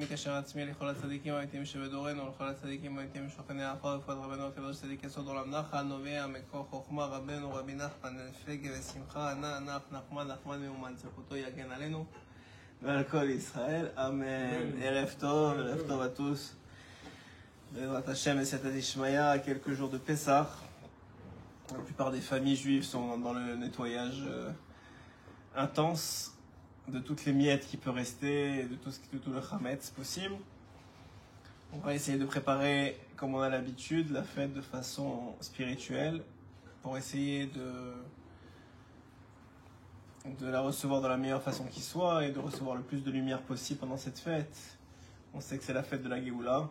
מקשר עצמי לכל הצדיקים האמיתיים שבדורנו ולכל הצדיקים האמיתיים שוכני האחר וכבוד רבנו הקדוש צדיק יסוד עולם נחל נובע מכוח חוכמה רבנו רבי נחמן פגה ושמחה נח נחמן מאומן זכותו יגן עלינו ועל כל ישראל אמן. ערב טוב à tous. Bezrat Hashem et Siyata Dishmaya, quelques jours de Pessah. La plupart des familles juives sont dans le nettoyage intense de toutes les miettes qui peuvent rester, de tout le chametz possible. On va essayer de préparer, comme on a l'habitude, la fête de façon spirituelle pour essayer de la recevoir de la meilleure façon qui soit et de recevoir le plus de lumière possible pendant cette fête. On sait que c'est la fête de la Géoula,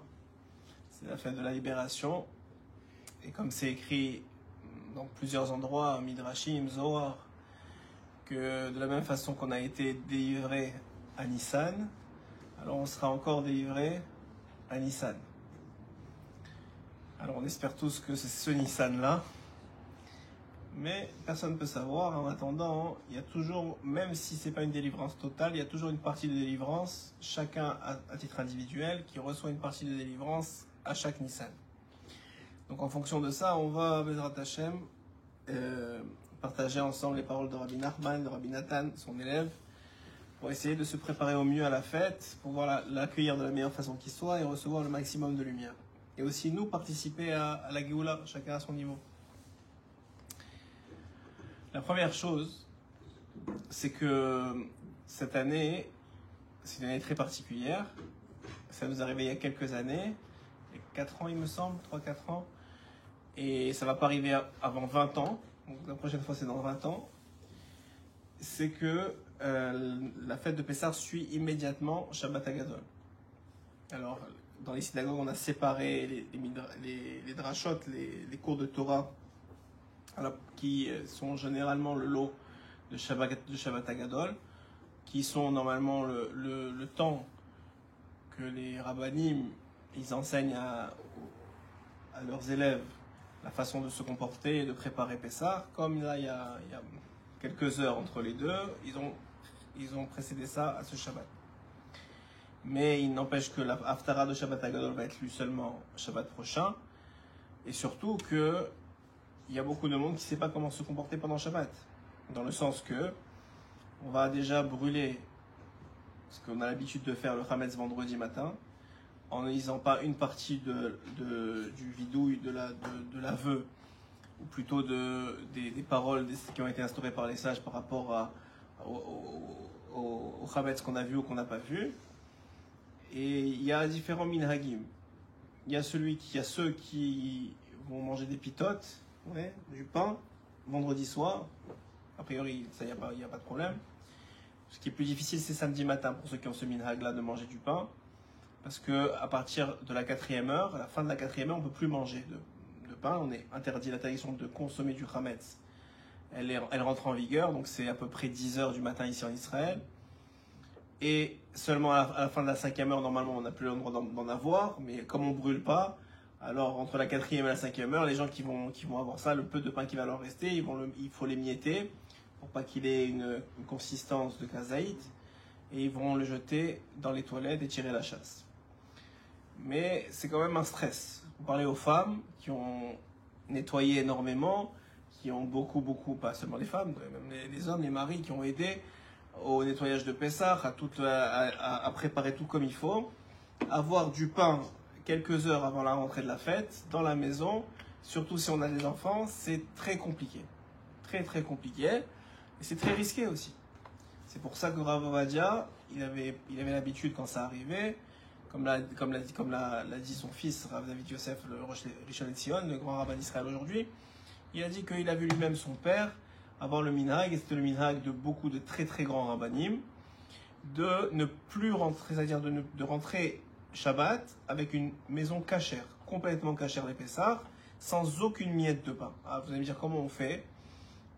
c'est la fête de la libération. Et comme c'est écrit dans plusieurs endroits, Midrashim, Zohar, que de la même façon qu'on a été délivré à Nissan, alors on sera encore délivré à Nissan. Alors on espère tous que c'est ce Nissan-là, mais personne ne peut savoir. En attendant, il y a toujours, même si ce n'est pas une délivrance totale, il y a toujours une partie de délivrance, chacun à titre individuel, qui reçoit une partie de délivrance à chaque Nissan. Donc en fonction de ça, on va, Bezrat Hashem, partager ensemble les paroles de Rabbi Nachman, de Rabbi Nathan, son élève, pour essayer de se préparer au mieux à la fête, pour pouvoir l'accueillir de la meilleure façon qui soit et recevoir le maximum de lumière. Et aussi nous participer à la Géoula, chacun à son niveau. La première chose, c'est que cette année, c'est une année très particulière. Ça nous est arrivé il y a quelques années, il y a 4 ans il me semble, 3-4 ans, et ça ne va pas arriver avant 20 ans. Donc la prochaine fois c'est dans 20 ans, c'est que la fête de Pessah suit immédiatement Shabbat Hagadol. Alors dans les synagogues on a séparé les drachot, les cours de Torah, alors, qui sont généralement le lot de Shabbat Hagadol, qui sont normalement le temps que les rabbanim ils enseignent à leurs élèves la façon de se comporter et de préparer Pessah. Comme là il y a quelques heures entre les deux, ils ont précédé ça à ce Shabbat. Mais il n'empêche que la Haftara de Shabbat Hagadol va être lue seulement Shabbat prochain, et surtout que il y a beaucoup de monde qui ne sait pas comment se comporter pendant Shabbat, dans le sens que on va déjà brûler ce qu'on a l'habitude de faire le Hametz vendredi matin, en ne lisant pas une partie du vidouille, de l'aveu, ou plutôt des paroles qui ont été instaurées par les sages par rapport au Chametz qu'on a vu ou qu'on n'a pas vu. Et il y a différents minhagim. Il y a ceux qui vont manger des pitotes, du pain, vendredi soir. A priori, ça, il n'y a pas de problème. Ce qui est plus difficile, c'est samedi matin pour ceux qui ont ce minhag-là de manger du pain. Parce que à partir de la 4e heure, à la fin de la 4e heure, on ne peut plus manger de pain. On est interdit, l'interdiction de consommer du chametz. Elle rentre en vigueur, donc c'est à peu près 10 heures du matin ici en Israël. Et seulement à la fin de la 5e heure, normalement, on n'a plus le droit d'en avoir. Mais comme on ne brûle pas, alors entre la 4e et la 5e heure, les gens qui vont avoir ça, le peu de pain qui va leur rester, il faut les mietter pour pas qu'il ait une consistance de kazaït. Et ils vont le jeter dans les toilettes et tirer la chasse. Mais c'est quand même un stress. Vous parlez aux femmes qui ont nettoyé énormément, qui ont beaucoup, pas seulement les femmes, même les hommes, les maris qui ont aidé au nettoyage de Pessah, à préparer tout comme il faut. Avoir du pain quelques heures avant la rentrée de la fête, dans la maison, surtout si on a des enfants, c'est très compliqué. Très compliqué. Et c'est très risqué aussi. C'est pour ça que Rav Ovadia, il avait l'habitude quand ça arrivait, comme l'a dit son fils, Rav David Yosef, le Rishon LeZion, le grand rabbin d'Israël aujourd'hui, il a dit qu'il a vu lui-même son père avoir le minhag, et c'était le minhag de beaucoup de très grands rabbanim, de ne plus rentrer, c'est-à-dire de rentrer Shabbat avec une maison cachère, complètement cachère des Pessah, sans aucune miette de pain. Alors vous allez me dire comment on fait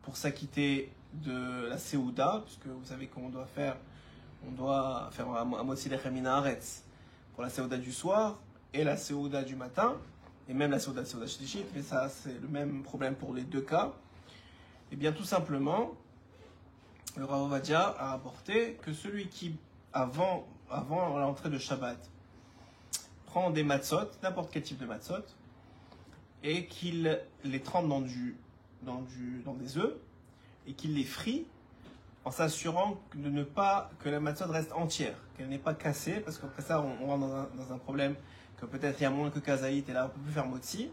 pour s'acquitter de la Seouda, puisque vous savez qu'on doit faire un Motzi Lechem Min Haaretz pour la Seouda du soir et la Seouda du matin, et même la Seouda Shlishit, mais ça c'est le même problème pour les deux cas. Et bien tout simplement, le Rav Ovadia a rapporté que celui qui, avant avant l'entrée de Shabbat, prend des matzot, n'importe quel type de matzot, et qu'il les trempe dans des œufs, et qu'il les frit, en s'assurant de ne pas que la matzot reste entière, qu'elle n'est pas cassée, parce qu'après ça, on rentre dans un problème que peut-être il y a moins que kazaït, et là, on peut plus faire motzi.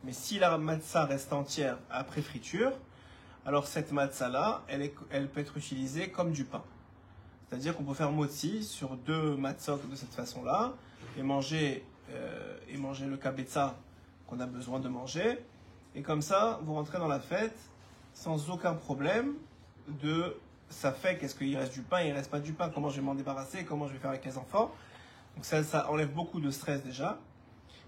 Mais si la matzah reste entière après friture, alors cette matzah-là, elle peut être utilisée comme du pain. C'est-à-dire qu'on peut faire motzi sur 2 matzot de cette façon-là, et manger le kabetza qu'on a besoin de manger. Et comme ça, vous rentrez dans la fête sans aucun problème de ça fait qu'est-ce qu'il reste du pain, il ne reste pas du pain, comment je vais m'en débarrasser, comment je vais faire avec les enfants. Donc ça enlève beaucoup de stress déjà.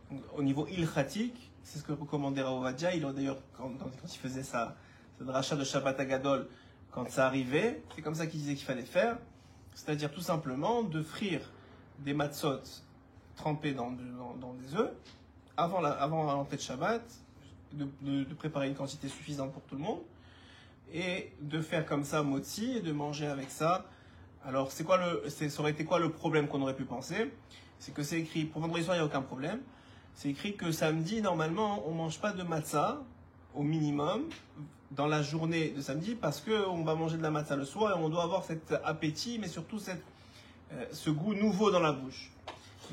Donc, au niveau ilchatik, c'est ce que recommandait Rav Ovadia. Il a d'ailleurs, quand il faisait sa dracha de Shabbat Agadol, quand ça arrivait, c'est comme ça qu'il disait qu'il fallait faire. C'est-à-dire tout simplement de frire des matzot trempés dans des œufs avant l'entrée de Shabbat, de préparer une quantité suffisante pour tout le monde, et de faire comme ça motzi et de manger avec ça. Alors, ça aurait été quoi le problème qu'on aurait pu penser? C'est que c'est écrit, pour vendredi soir, il n'y a aucun problème. C'est écrit que samedi, normalement, on ne mange pas de matzah, au minimum, dans la journée de samedi, parce qu'on va manger de la matzah le soir et on doit avoir cet appétit, mais surtout ce goût nouveau dans la bouche.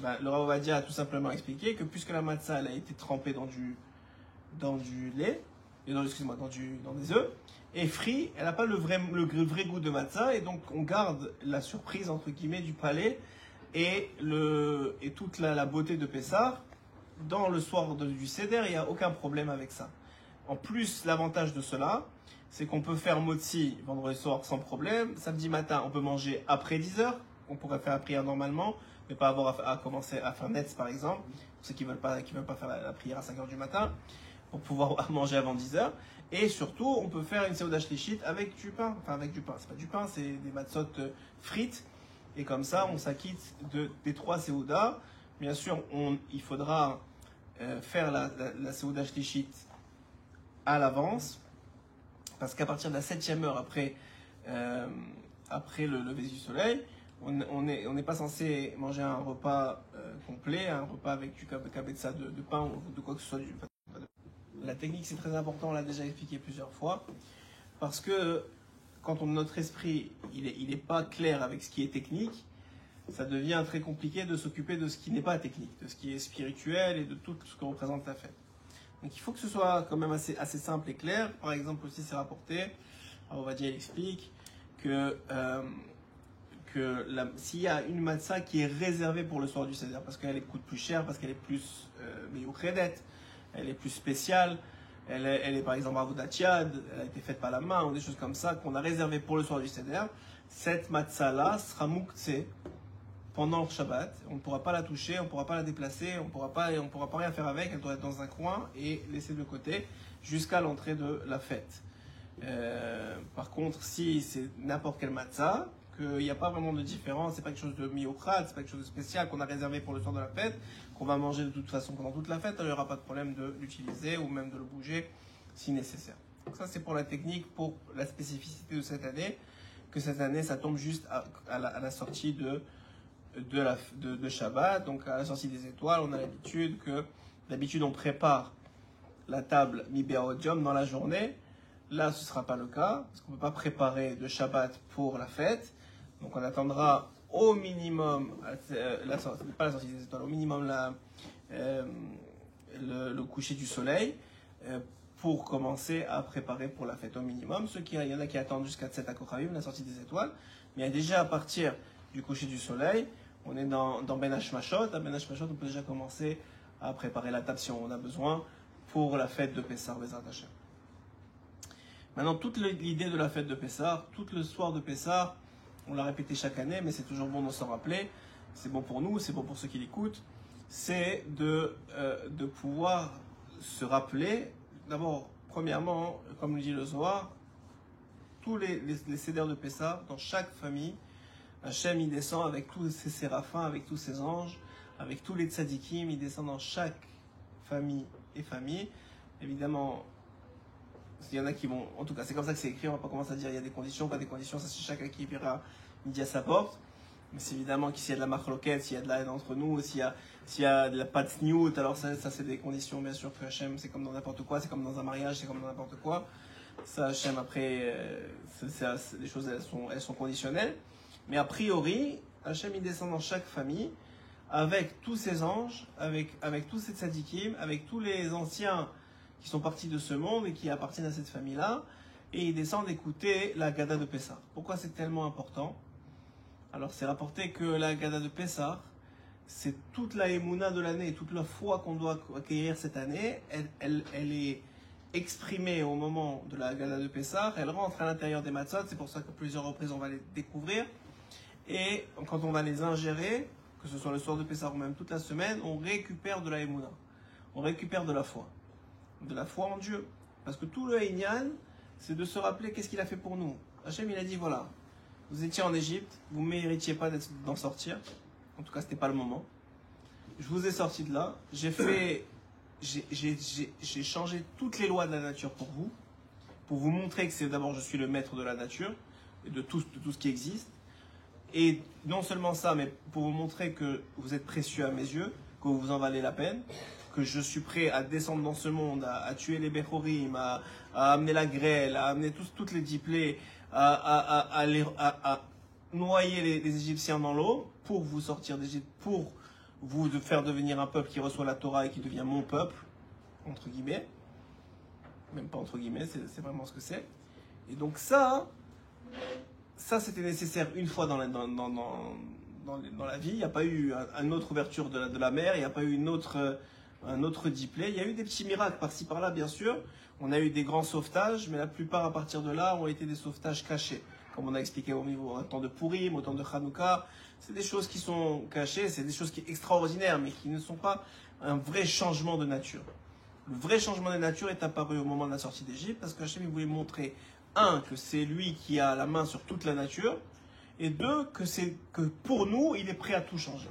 Le Rav Ovadia a tout simplement expliqué que puisque la matzah elle a été trempée dans du lait, dans des œufs, et frit, elle n'a pas le vrai goût de matzah, et donc on garde la surprise entre guillemets du palais et toute la beauté de Pessah dans le soir du Seder. Il n'y a aucun problème avec ça. En plus, l'avantage de cela, c'est qu'on peut faire motzi vendredi soir sans problème. Samedi matin, on peut manger après 10h. On pourrait faire la prière normalement, mais pas avoir à commencer à faire Netz par exemple, pour ceux qui veulent pas faire la prière à 5h du matin, pour pouvoir manger avant 10h. Et surtout, on peut faire une seudah shlichit avec du pain. Enfin, avec du pain. C'est pas du pain, c'est des matzot frites. Et comme ça, on s'acquitte des 3 seudah. Bien sûr, il faudra faire la seudah shlichit à l'avance. Parce qu'à partir de la 7e heure après le lever du soleil, on n'est pas censé manger un repas complet, un repas avec du kabetza de pain ou de quoi que ce soit. La technique, c'est très important, on l'a déjà expliqué plusieurs fois, parce que quand notre esprit il est pas clair avec ce qui est technique, ça devient très compliqué de s'occuper de ce qui n'est pas technique, de ce qui est spirituel et de tout ce que représente la fête. Donc il faut que ce soit quand même assez simple et clair. Par exemple aussi c'est rapporté, on va dire, il explique que s'il y a une matzah qui est réservée pour le soir du Seder, parce qu'elle coûte plus cher, parce qu'elle est plus meyouchedet, elle est plus spéciale, elle est par exemple avodat-yad, elle a été faite par la main, ou des choses comme ça, qu'on a réservé pour le soir du Seder, cette matzah-là sera mouktsé pendant le Shabbat. On ne pourra pas la toucher, on ne pourra pas la déplacer, on ne pourra pas rien faire avec, elle doit être dans un coin et laissée de côté jusqu'à l'entrée de la fête. Par contre, si c'est n'importe quelle matzah, qu'il n'y a pas vraiment de différence, c'est pas quelque chose de miocrate, c'est pas quelque chose de spécial qu'on a réservé pour le soir de la fête, qu'on va manger de toute façon pendant toute la fête, il n'y aura pas de problème de l'utiliser ou même de le bouger si nécessaire. Donc ça c'est pour la technique, pour la spécificité de cette année, que cette année ça tombe juste à la sortie de Shabbat, donc à la sortie des étoiles. On a d'habitude on prépare la table mi-be'odium dans la journée. Là ce ne sera pas le cas, parce qu'on ne peut pas préparer de Shabbat pour la fête. Donc on attendra au minimum, pas la sortie des étoiles, au minimum le coucher du soleil, pour commencer à préparer pour la fête au minimum. Il y en a qui attendent jusqu'à Tset HaKochavim, la sortie des étoiles, mais déjà à partir du coucher du soleil, on est dans Ben Hashmashot. À Ben Hashmashot, on peut déjà commencer à préparer la table si on en a besoin pour la fête de Pessah, Bezrat Hashem. Maintenant, toute l'idée de la fête de Pessah, tout le soir de Pessah, on l'a répété chaque année, mais c'est toujours bon de s'en rappeler. C'est bon pour nous, c'est bon pour ceux qui l'écoutent. C'est de pouvoir se rappeler, d'abord, premièrement, comme le dit le Zohar, tous les sédères de Pessah, dans chaque famille, Hachem il descend avec tous ses séraphins, avec tous ses anges, avec tous les tzadikim, il descend dans chaque famille et famille. Évidemment, il y en a qui vont, en tout cas c'est comme ça que c'est écrit, on va pas commencer à dire il y a des conditions, pas des conditions, ça c'est chacun qui verra midi à sa porte. Mais c'est évidemment que s'il y a de la marloquette, s'il y a de la haine entre nous, s'il y a de la pas de sniout, alors ça c'est des conditions, bien sûr, que Hachem, c'est comme dans n'importe quoi, c'est comme dans un mariage, c'est comme dans n'importe quoi. Ça, Hachem, après, les choses, elles sont conditionnelles. Mais a priori, Hachem, il descend dans chaque famille, avec tous ses anges, avec tous ses tzadikim, avec tous les anciens qui sont partis de ce monde et qui appartiennent à cette famille-là, et ils descendent écouter la Gada de Pessah. Pourquoi c'est tellement important? Alors c'est rapporté que la Gada de Pessah, c'est toute la émouna de l'année, toute la foi qu'on doit acquérir cette année, elle est exprimée au moment de la Gada de Pessah, elle rentre à l'intérieur des matzot, c'est pour ça que plusieurs reprises on va les découvrir, et quand on va les ingérer, que ce soit le soir de Pessah ou même toute la semaine, on récupère de la émouna, on récupère de la foi en Dieu, parce que tout le Inyan, c'est de se rappeler qu'est-ce qu'il a fait pour nous. Hachem, il a dit voilà, vous étiez en Égypte, vous ne méritiez pas d'en sortir, en tout cas c'était pas le moment. Je vous ai sorti de là, j'ai changé toutes les lois de la nature pour vous montrer que c'est d'abord je suis le maître de la nature et de tout ce qui existe. Et non seulement ça, mais pour vous montrer que vous êtes précieux à mes yeux, que vous en valez la peine, que je suis prêt à descendre dans ce monde, à tuer les Bechorim, à amener la grêle, à amener toutes les diplés, à noyer les Égyptiens dans l'eau pour vous sortir d'Égypte, pour vous faire devenir un peuple qui reçoit la Torah et qui devient mon peuple, entre guillemets. Même pas entre guillemets, c'est vraiment ce que c'est. Et donc ça c'était nécessaire une fois dans la vie. Il n'y a pas eu une autre ouverture de la mer, il n'y a pas eu un autre diplé. Il y a eu des petits miracles par-ci par-là, bien sûr. On a eu des grands sauvetages, mais la plupart à partir de là ont été des sauvetages cachés. Comme on a expliqué au temps de Purim, au temps de Hanouka. C'est des choses qui sont cachées, c'est des choses qui sont extraordinaires, mais qui ne sont pas un vrai changement de nature. Le vrai changement de nature est apparu au moment de la sortie d'Égypte, parce que Hachem voulait montrer, un, que c'est lui qui a la main sur toute la nature, et deux, que pour nous, il est prêt à tout changer.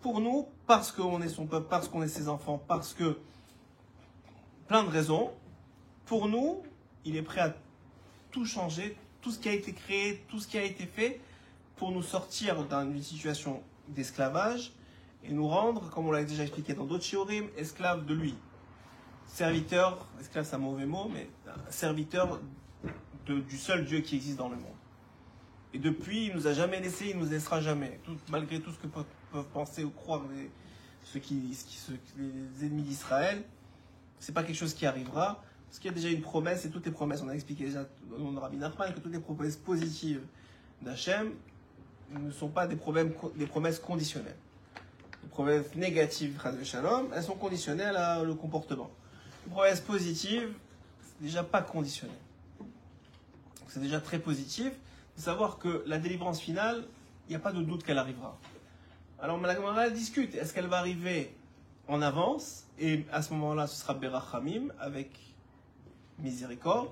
Pour nous, parce qu'on est son peuple, parce qu'on est ses enfants, parce que plein de raisons, pour nous, il est prêt à tout changer, tout ce qui a été créé, tout ce qui a été fait, pour nous sortir d'une situation d'esclavage et nous rendre, comme on l'a déjà expliqué dans d'autres shiurim, esclaves de lui. Serviteur, esclave c'est un mauvais mot, mais serviteur du seul Dieu qui existe dans le monde. Et depuis, il ne nous a jamais laissé, il ne nous laissera jamais. Malgré tout ce que peuvent penser ou croire les ennemis d'Israël, c'est pas quelque chose qui arrivera, parce qu'il y a déjà une promesse, et toutes les promesses, on a expliqué déjà au nom de Rabbi Nachman, que toutes les promesses positives d'Hachem ne sont pas des promesses conditionnelles. Les promesses négatives, Shalom, elles sont conditionnelles à le comportement. Les promesses positives, c'est déjà pas conditionnel. Donc c'est déjà très positif de savoir que la délivrance finale, il n'y a pas de doute qu'elle arrivera. Alors la Gemara discute, est-ce qu'elle va arriver en avance, et à ce moment-là ce sera Berachamim, avec miséricorde,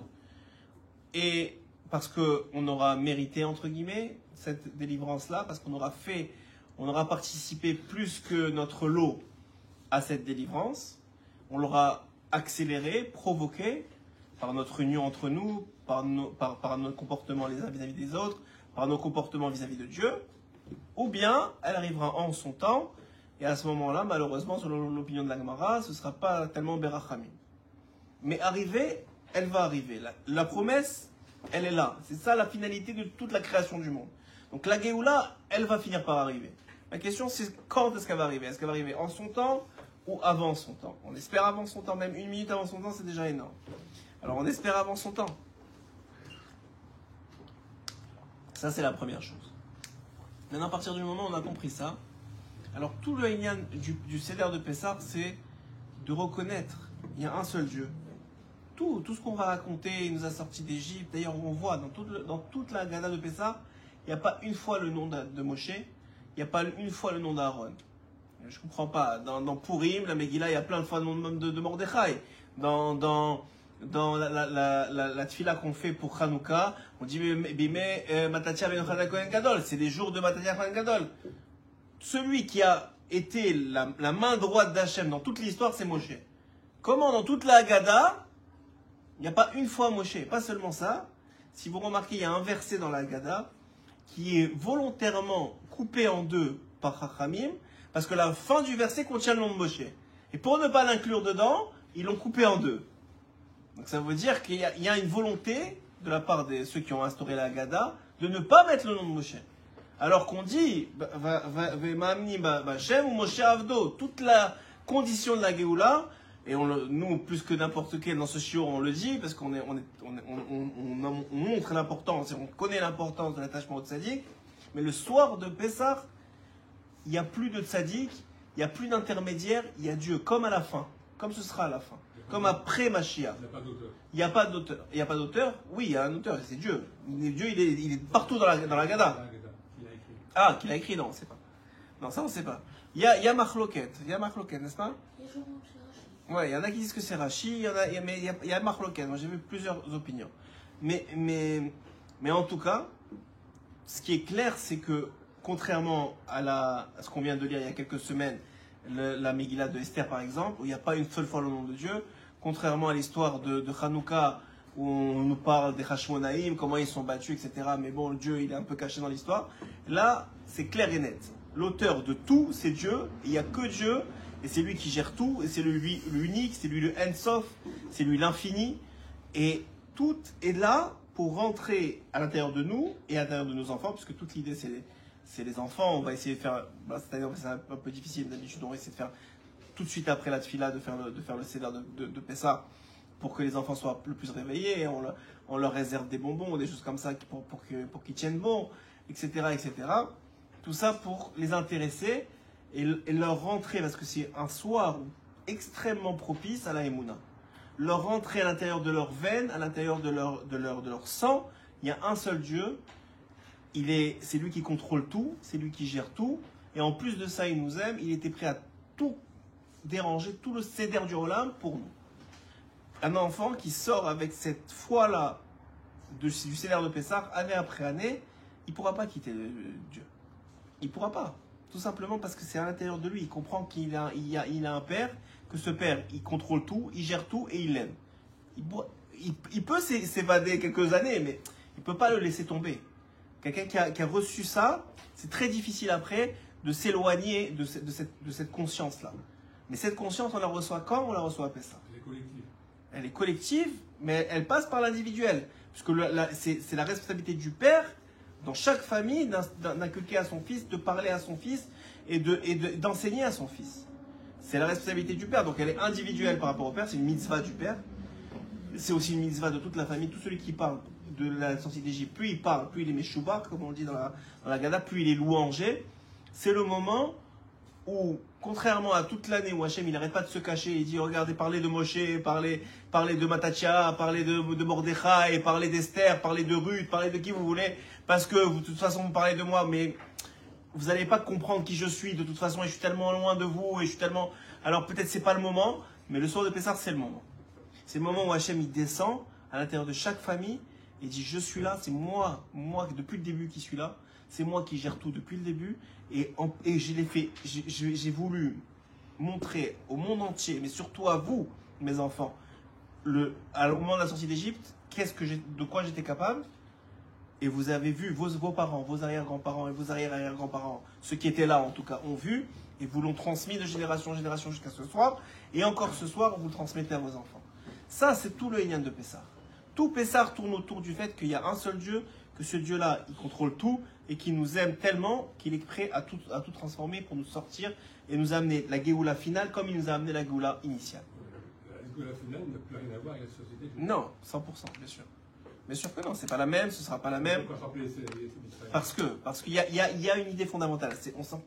et parce qu'on aura mérité, entre guillemets, cette délivrance-là, parce qu'on aura participé plus que notre lot à cette délivrance, on l'aura accéléré, provoqué, par notre union entre nous, par notre comportement les uns vis-à-vis des autres, par nos comportements vis-à-vis de Dieu, ou bien elle arrivera en son temps, et à ce moment-là, malheureusement, selon l'opinion de la Gemara, ce ne sera pas tellement Berachamim. Mais arriver, elle va arriver. La promesse, elle est là. C'est ça la finalité de toute la création du monde. Donc la Géoula, elle va finir par arriver. La question, c'est quand est-ce qu'elle va arriver? Est-ce qu'elle va arriver en son temps ou avant son temps? On espère avant son temps, même une minute avant son temps, c'est déjà énorme. Alors on espère avant son temps. Ça, c'est la première chose. Maintenant, à partir du moment où on a compris ça, alors tout le Inyan du Seder de Pessah, c'est de reconnaître il y a un seul Dieu. Tout ce qu'on va raconter, il nous a sortis d'Égypte. D'ailleurs, on voit dans toute la Gada de Pessah, il n'y a pas une fois le nom de Moshe, il n'y a pas une fois le nom d'Aaron. Je ne comprends pas. Dans Purim, la Megillah, il y a plein de fois le nom de Mordechai. Dans la tfila qu'on fait pour Hanouka, on dit Bimé Matatia ben Yochanan Kohen Gadol. C'est les jours de Matatia Kohen Gadol. Celui qui a été la main droite d'Hachem dans toute l'histoire, c'est Moshe. Comment dans toute la Haggadah, il n'y a pas une fois Moshe? Pas seulement ça. Si vous remarquez, il y a un verset dans la Haggadah. qui est volontairement coupé en deux par Chachamim, parce que la fin du verset contient le nom de Moshe. Et pour ne pas l'inclure dedans, ils l'ont coupé en deux. Donc ça veut dire qu'il y a une volonté de la part de ceux qui ont instauré la Haggadah de ne pas mettre le nom de Moshe. Alors qu'on dit Shem ou Moshe Avdo, toute la condition de la Géoula, et nous, plus que n'importe quel dans ce shiur, on le dit, parce qu'on montre l'importance, et on connaît l'importance de l'attachement au tzaddik, mais le soir de Pessah, il n'y a plus de tzaddik, il n'y a plus d'intermédiaire, il y a Dieu, comme à la fin, comme ce sera à la fin, comme après Mashiach. Il n'y a pas d'auteur. Il n'y a pas d'auteur. Oui, il y a un auteur, c'est Dieu. Dieu, il est partout dans la Haggadah. Ah, qu'il a écrit, non, on ne sait pas. Non, ça, on ne sait pas. Il y a Machloket, n'est-ce pas? Ouais, il y en a qui disent que c'est Rashi, il y a Machloket. Moi, j'ai vu plusieurs opinions. Mais en tout cas, ce qui est clair, c'est que, contrairement à ce qu'on vient de lire il y a quelques semaines, la Megillah de Esther, par exemple, où il n'y a pas une seule fois le nom de Dieu, contrairement à l'histoire de Hanouka, où on nous parle des Hashmonaïm, comment ils sont battus, etc. Mais bon, Dieu, il est un peu caché dans l'histoire. Là, c'est clair et net. L'auteur de tout, c'est Dieu. Il n'y a que Dieu. Et c'est lui qui gère tout. Et c'est lui l'unique. C'est lui le Ensof. C'est lui l'infini. Et tout est là pour rentrer à l'intérieur de nous et à l'intérieur de nos enfants. Puisque toute l'idée, c'est les enfants. On va essayer de faire... c'est-à-dire c'est un peu difficile d'habitude. On va essayer de faire tout de suite après la tfila, de faire le Seder de Pessah, pour que les enfants soient le plus réveillés, on leur réserve des bonbons, des choses comme ça pour qu'ils tiennent bon, etc., etc. Tout ça pour les intéresser et leur rentrer, parce que c'est un soir extrêmement propice à la Emouna. Leur rentrer à l'intérieur de leurs veines, à l'intérieur de leur sang, il y a un seul Dieu, c'est lui qui contrôle tout, c'est lui qui gère tout, et en plus de ça, il nous aime, il était prêt à tout déranger, tout le Seder du Olam pour nous. Un enfant qui sort avec cette foi-là du Seder de Pessah, année après année, il ne pourra pas quitter Dieu. Il ne pourra pas. Tout simplement parce que c'est à l'intérieur de lui. Il comprend qu'il a un père, que ce père, il contrôle tout, il gère tout et il l'aime. Il peut s'évader quelques années, mais il ne peut pas le laisser tomber. Quelqu'un qui a reçu ça, c'est très difficile après de s'éloigner de cette conscience-là. Mais cette conscience, on la reçoit quand? On la reçoit à Pessah. Elle est collective, mais elle passe par l'individuel. Puisque c'est la responsabilité du père, dans chaque famille, d'inculquer à son fils, de parler à son fils et d'enseigner à son fils. C'est la responsabilité du père, donc elle est individuelle par rapport au père, c'est une mitzvah du père. C'est aussi une mitzvah de toute la famille. Tout celui qui parle de la sortie d'Égypte, plus il parle, plus il est méchoubar, comme on le dit dans la Haggadah, plus il est louangé. C'est le moment où, contrairement à toute l'année où Hachem il n'arrête pas de se cacher, il dit regardez, parlez de Moshe, parlez de Matachia, parlez de Mordechai, parlez d'Esther, parlez de Ruth, parlez de qui vous voulez, parce que de toute façon vous parlez de moi, mais vous n'allez pas comprendre qui je suis de toute façon, et je suis tellement loin de vous, et je suis tellement... Alors peut-être c'est pas le moment, mais le soir de Pessah c'est le moment. C'est le moment où Hachem il descend à l'intérieur de chaque famille et dit je suis là, c'est moi depuis le début qui suis là, c'est moi qui gère tout depuis le début, et j'ai voulu montrer au monde entier, mais surtout à vous, mes enfants, au moment de la sortie d'Égypte, de quoi j'étais capable. Et vous avez vu, vos parents, vos arrière-grands-parents et vos arrière-arrière-grands-parents, ceux qui étaient là en tout cas, ont vu, et vous l'ont transmis de génération en génération jusqu'à ce soir, et encore ce soir, vous le transmettez à vos enfants. Ça, c'est tout le Inyan de Pessah. Tout Pessah tourne autour du fait qu'il y a un seul Dieu, que ce Dieu-là, il contrôle tout, et qu'il nous aime tellement qu'il est prêt à tout transformer pour nous sortir et nous amener la Géoula finale comme il nous a amené la Géoula initiale. La Géoula finale n'a plus rien à voir avec la société. Non, 100%, bien sûr. Bien sûr que non, c'est pas la même, ce sera pas la même. Parce qu'il y a une idée fondamentale.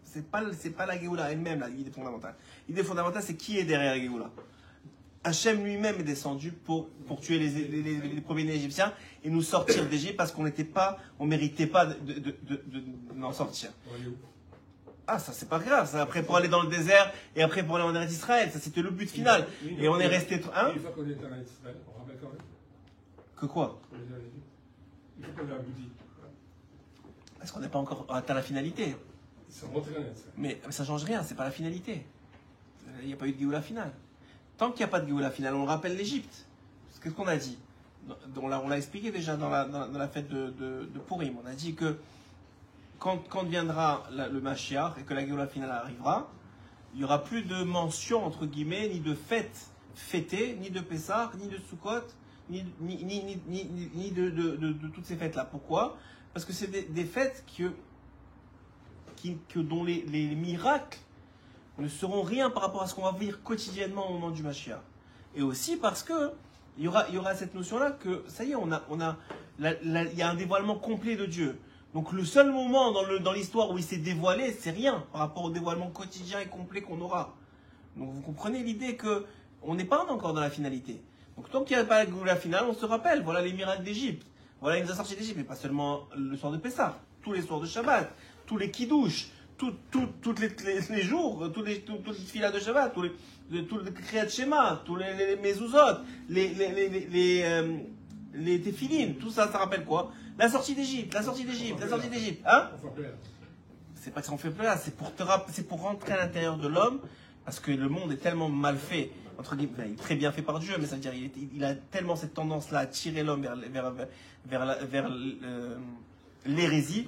C'est pas la Géoula elle-même, l'idée fondamentale. L'idée fondamentale, c'est qui est derrière la Géoula. Hachem lui-même est descendu pour tuer les premiers Égyptiens et nous sortir d'Égypte parce qu'on méritait pas d'en sortir. Ah, ça c'est pas grave, ça après pour aller dans le désert et après pour aller en Eretz Israël, ça c'était le but final. Et on est resté... Hein? Une fois qu'on est en Eretz Israël, on rappelle quand même. Que quoi? Il faut qu'on ait abouti. Parce qu'on n'est pas encore atteint la finalité. Ils sont rentrés en Eretz Israël. Mais ça change rien, c'est pas la finalité. Il n'y a pas eu de Géoula finale. Tant qu'il n'y a pas de Géoula finale, on rappelle l'Égypte. Qu'est-ce qu'on a dit? On l'a expliqué déjà dans la fête de Purim. On a dit que quand viendra le Mashiach et que la Géoula finale arrivera, il n'y aura plus de mention, entre guillemets, ni de fête fêtée, ni de Pessah, ni de Sukkot, ni de toutes ces fêtes-là. Pourquoi? Parce que c'est des fêtes dont les miracles ne seront rien par rapport à ce qu'on va vivre quotidiennement au moment du Mashiach. Et aussi parce que il y aura cette notion-là que, ça y est, il y a un dévoilement complet de Dieu. Donc le seul moment dans l'histoire où il s'est dévoilé, c'est rien par rapport au dévoilement quotidien et complet qu'on aura. Donc vous comprenez l'idée que on n'est pas encore dans la finalité. Donc tant qu'il n'y a pas la finale, on se rappelle, voilà les miracles d'Égypte. Voilà, il nous a sortis d'Égypte, mais pas seulement le soir de Pessah, tous les soirs de Shabbat, tous les Kiddush, tous les jours, toutes les filas de Shabbat, tous les Kriyat Shema, tous les Mezuzot, les Tefilin, tout ça, ça rappelle quoi? La sortie d'Égypte. Hein? C'est pas que ça en fait plaisir, c'est pour rentrer à l'intérieur de l'homme, parce que le monde est tellement mal fait, entre guillemets, il est très bien fait par Dieu, mais ça veut dire il a tellement cette tendance-là à tirer l'homme vers l'hérésie,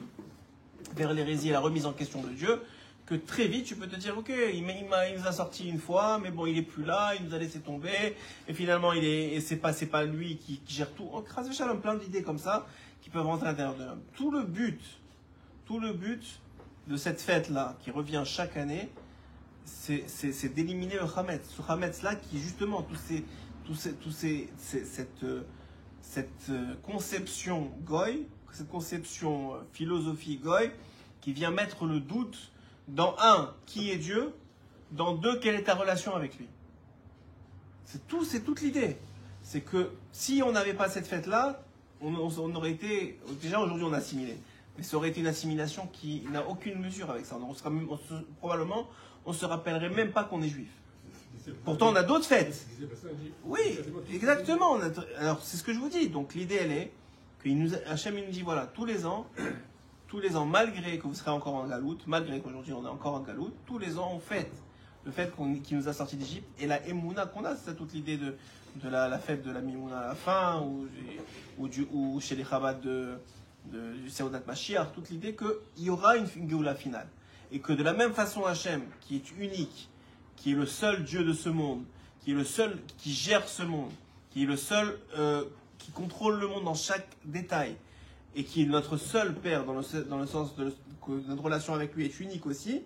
et la remise en question de Dieu, que très vite tu peux te dire, ok, il nous a sorti une fois, mais bon, il est plus là, il nous a laissé tomber, et finalement, c'est pas lui qui gère tout. On crase Shalom, plein d'idées comme ça, qui peuvent rentrer à l'intérieur de l'homme. Tout le but de cette fête-là, qui revient chaque année, c'est d'éliminer le Hametz. Ce Hametz-là qui, justement, cette conception goy, cette conception philosophie goy, qui vient mettre le doute dans un, qui est Dieu, dans deux, quelle est ta relation avec lui. C'est toute l'idée. C'est que si on n'avait pas cette fête-là, on aurait été, déjà aujourd'hui on a assimilé, mais ça aurait été une assimilation qui n'a aucune mesure avec ça. Probablement, on se rappellerait même pas qu'on est juif. Pourtant, on a d'autres fêtes. Oui, exactement. Alors, c'est ce que je vous dis. Donc, l'idée, elle est que Hachem nous dit, voilà, tous les ans, malgré que vous serez encore en galoute, malgré qu'aujourd'hui on est encore en galoute, tous les ans, on fête le fait qui nous a sortis d'Égypte et la Emouna qu'on a, c'est toute l'idée de la fête de la Mimouna à la fin, ou chez les Chabad du Seudat Mashiach, toute l'idée qu'il y aura une Géoula finale. Et que de la même façon, Hachem, qui est unique, qui est le seul Dieu de ce monde, qui est le seul qui gère ce monde, qui est le seul qui contrôle le monde dans chaque détail, et qui est notre seul Père dans le sens que notre relation avec lui est unique aussi,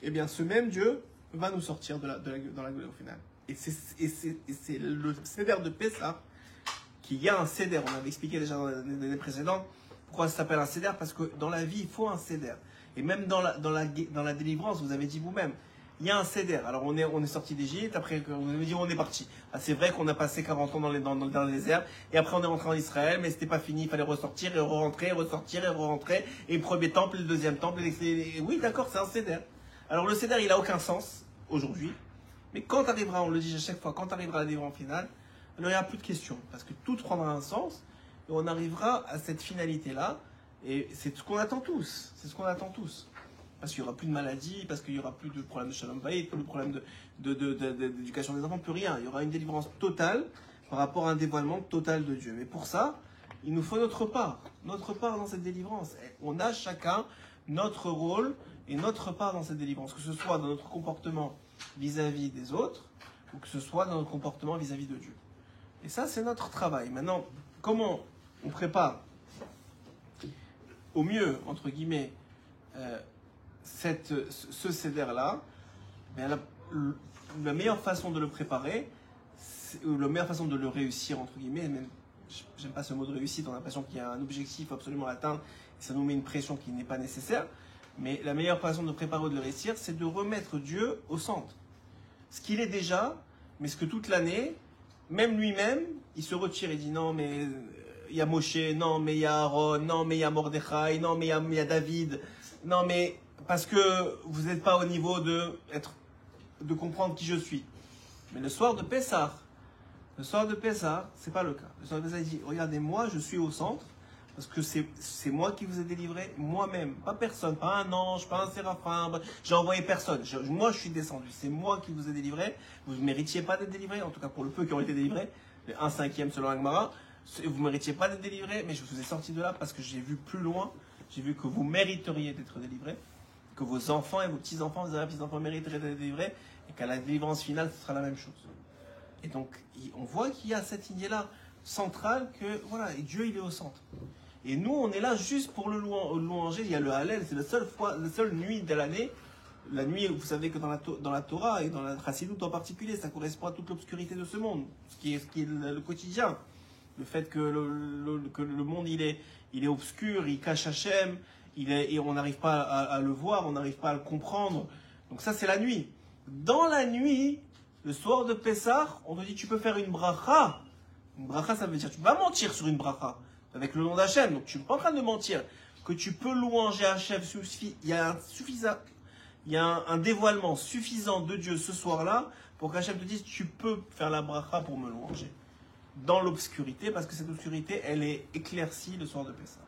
eh bien ce même Dieu va nous sortir dans la Géoula finale. Et c'est le Seder de Pessah, qu'il y a un Seder, on avait expliqué déjà dans les années précédentes, pourquoi ça s'appelle un Seder, parce que dans la vie il faut un Seder. Et même dans la délivrance, vous avez dit vous-même, il y a un Seder. Alors on est sorti d'Égypte, après on nous dit on est parti. Ah, c'est vrai qu'on a passé 40 ans dans le désert, et après on est rentré en Israël, mais c'était pas fini, il fallait ressortir et re-rentrer, ressortir et re-rentrer, et le premier temple, le deuxième temple, oui d'accord, c'est un Seder. Alors le Seder il a aucun sens aujourd'hui, mais quand arrivera, on le dit à chaque fois, quand arrivera la délivrance finale, alors il n'y aura plus de questions, parce que tout prendra un sens, et on arrivera à cette finalité-là. Et c'est ce qu'on attend tous. Parce qu'il n'y aura plus de maladie, parce qu'il n'y aura plus de problème de shalom bayit, plus de problème d'éducation des enfants, plus rien. Il y aura une délivrance totale par rapport à un dévoilement total de Dieu. Mais pour ça, il nous faut notre part dans cette délivrance. Et on a chacun notre rôle et notre part dans cette délivrance, que ce soit dans notre comportement vis-à-vis des autres, ou que ce soit dans notre comportement vis-à-vis de Dieu. Et ça, c'est notre travail. Maintenant, comment on prépare au mieux, entre guillemets, ce Seder-là, la meilleure façon de le préparer, ou la meilleure façon de le réussir, entre guillemets, même, j'aime pas ce mot de réussite, on a l'impression qu'il y a un objectif absolument à atteindre, et ça nous met une pression qui n'est pas nécessaire, mais la meilleure façon de préparer ou de le réussir, c'est de remettre Dieu au centre. Ce qu'il est déjà, mais ce que toute l'année, même lui-même, il se retire et dit non, mais il y a Moshe, non, mais il y a Aaron, non, mais il y a Mordechai, non, mais il y a David, non, mais parce que vous n'êtes pas au niveau de comprendre qui je suis. Mais le soir de Pessah, c'est pas le cas. Le soir de Pessah, il dit, regardez, moi, je suis au centre, parce que c'est moi qui vous ai délivré, moi-même, pas personne, pas un ange, pas un séraphin, j'ai envoyé personne. Moi, je suis descendu, c'est moi qui vous ai délivré. Vous ne méritiez pas d'être délivré, en tout cas pour le peu qui ont été délivrés, les 1/5 selon Agmara. Vous ne méritiez pas d'être délivré, mais je vous ai sorti de là parce que j'ai vu plus loin, j'ai vu que vous mériteriez d'être délivrés, que vos enfants et vos petits-enfants, vos petits-enfants mériteraient d'être délivrés, et qu'à la délivrance finale, ce sera la même chose. Et donc, on voit qu'il y a cette idée-là centrale que, voilà, et Dieu, il est au centre. Et nous, on est là juste pour le louanger. Il y a le Hallel, c'est la seule nuit de l'année. La nuit, vous savez que dans la Torah et dans la Chassidoute en particulier, ça correspond à toute l'obscurité de ce monde, ce qui est le quotidien. Le fait que le monde, il est obscur, il cache Hachem, et on n'arrive pas à le voir, on n'arrive pas à le comprendre. Donc ça, c'est la nuit. Dans la nuit, le soir de Pessah, on te dit tu peux faire une bracha. Une bracha, ça veut dire tu peux pas mentir sur une bracha avec le nom d'Hachem. Donc tu n'es pas en train de mentir. Que tu peux louanger Hachem, il y a un dévoilement suffisant de Dieu ce soir-là pour qu'Hachem te dise tu peux faire la bracha pour me louanger. Dans l'obscurité, parce que cette obscurité, elle est éclaircie le soir de Pessah.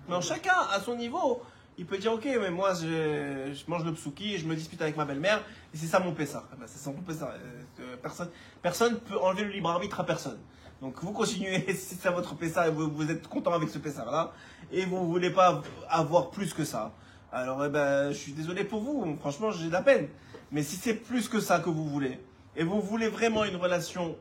Mais chacun, à son niveau, il peut dire, ok, mais moi, je mange le psouki et je me dispute avec ma belle-mère, et c'est ça mon Pessah. Ben, c'est ça mon Pessah. Personne ne peut enlever le libre arbitre à personne. Donc, vous continuez, c'est ça votre Pessah, et vous êtes content avec ce Pessah-là, et vous ne voulez pas avoir plus que ça. Alors, je suis désolé pour vous, franchement, j'ai de la peine. Mais si c'est plus que ça que vous voulez, et vous voulez vraiment une relation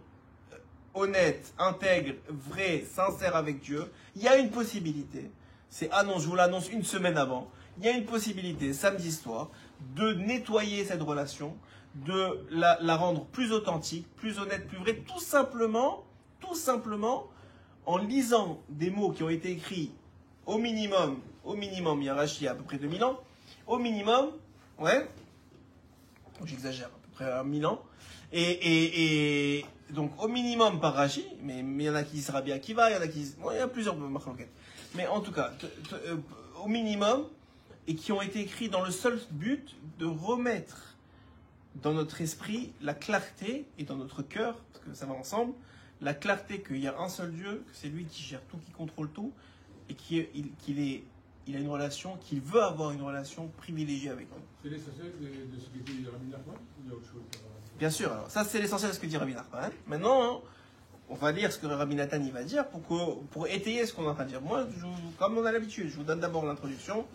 honnête, intègre, vrai, sincère avec Dieu, il y a une possibilité. Je vous l'annonce une semaine avant. Il y a une possibilité, samedi soir, de nettoyer cette relation, de la rendre plus authentique, plus honnête, plus vraie, tout simplement, en lisant des mots qui ont été écrits au minimum, il y a Rashi à peu près 2000 ans, au minimum, ouais, j'exagère, à peu près 1000 ans, et donc au minimum par Rashi, mais il y en a qui disent Rabbi Akiva, il y en a qui disent, bon, il y a plusieurs marloquettes. Mais en tout cas, au minimum, et qui ont été écrits dans le seul but de remettre dans notre esprit la clarté, et dans notre cœur, parce que ça va ensemble, la clarté qu'il y a un seul Dieu, que c'est lui qui gère tout, qui contrôle tout, et il a une relation, qu'il veut avoir une relation privilégiée avec nous. C'est l'essentiel de ce que dit Rabbi Nachman ou il y a autre chose? Bien sûr, alors ça c'est l'essentiel de ce que dit Rabbi Nachman. Maintenant, on va lire ce que Rabbi Nathan il va dire pour étayer ce qu'on est en train de dire. Moi, comme on a l'habitude, je vous donne d'abord l'introduction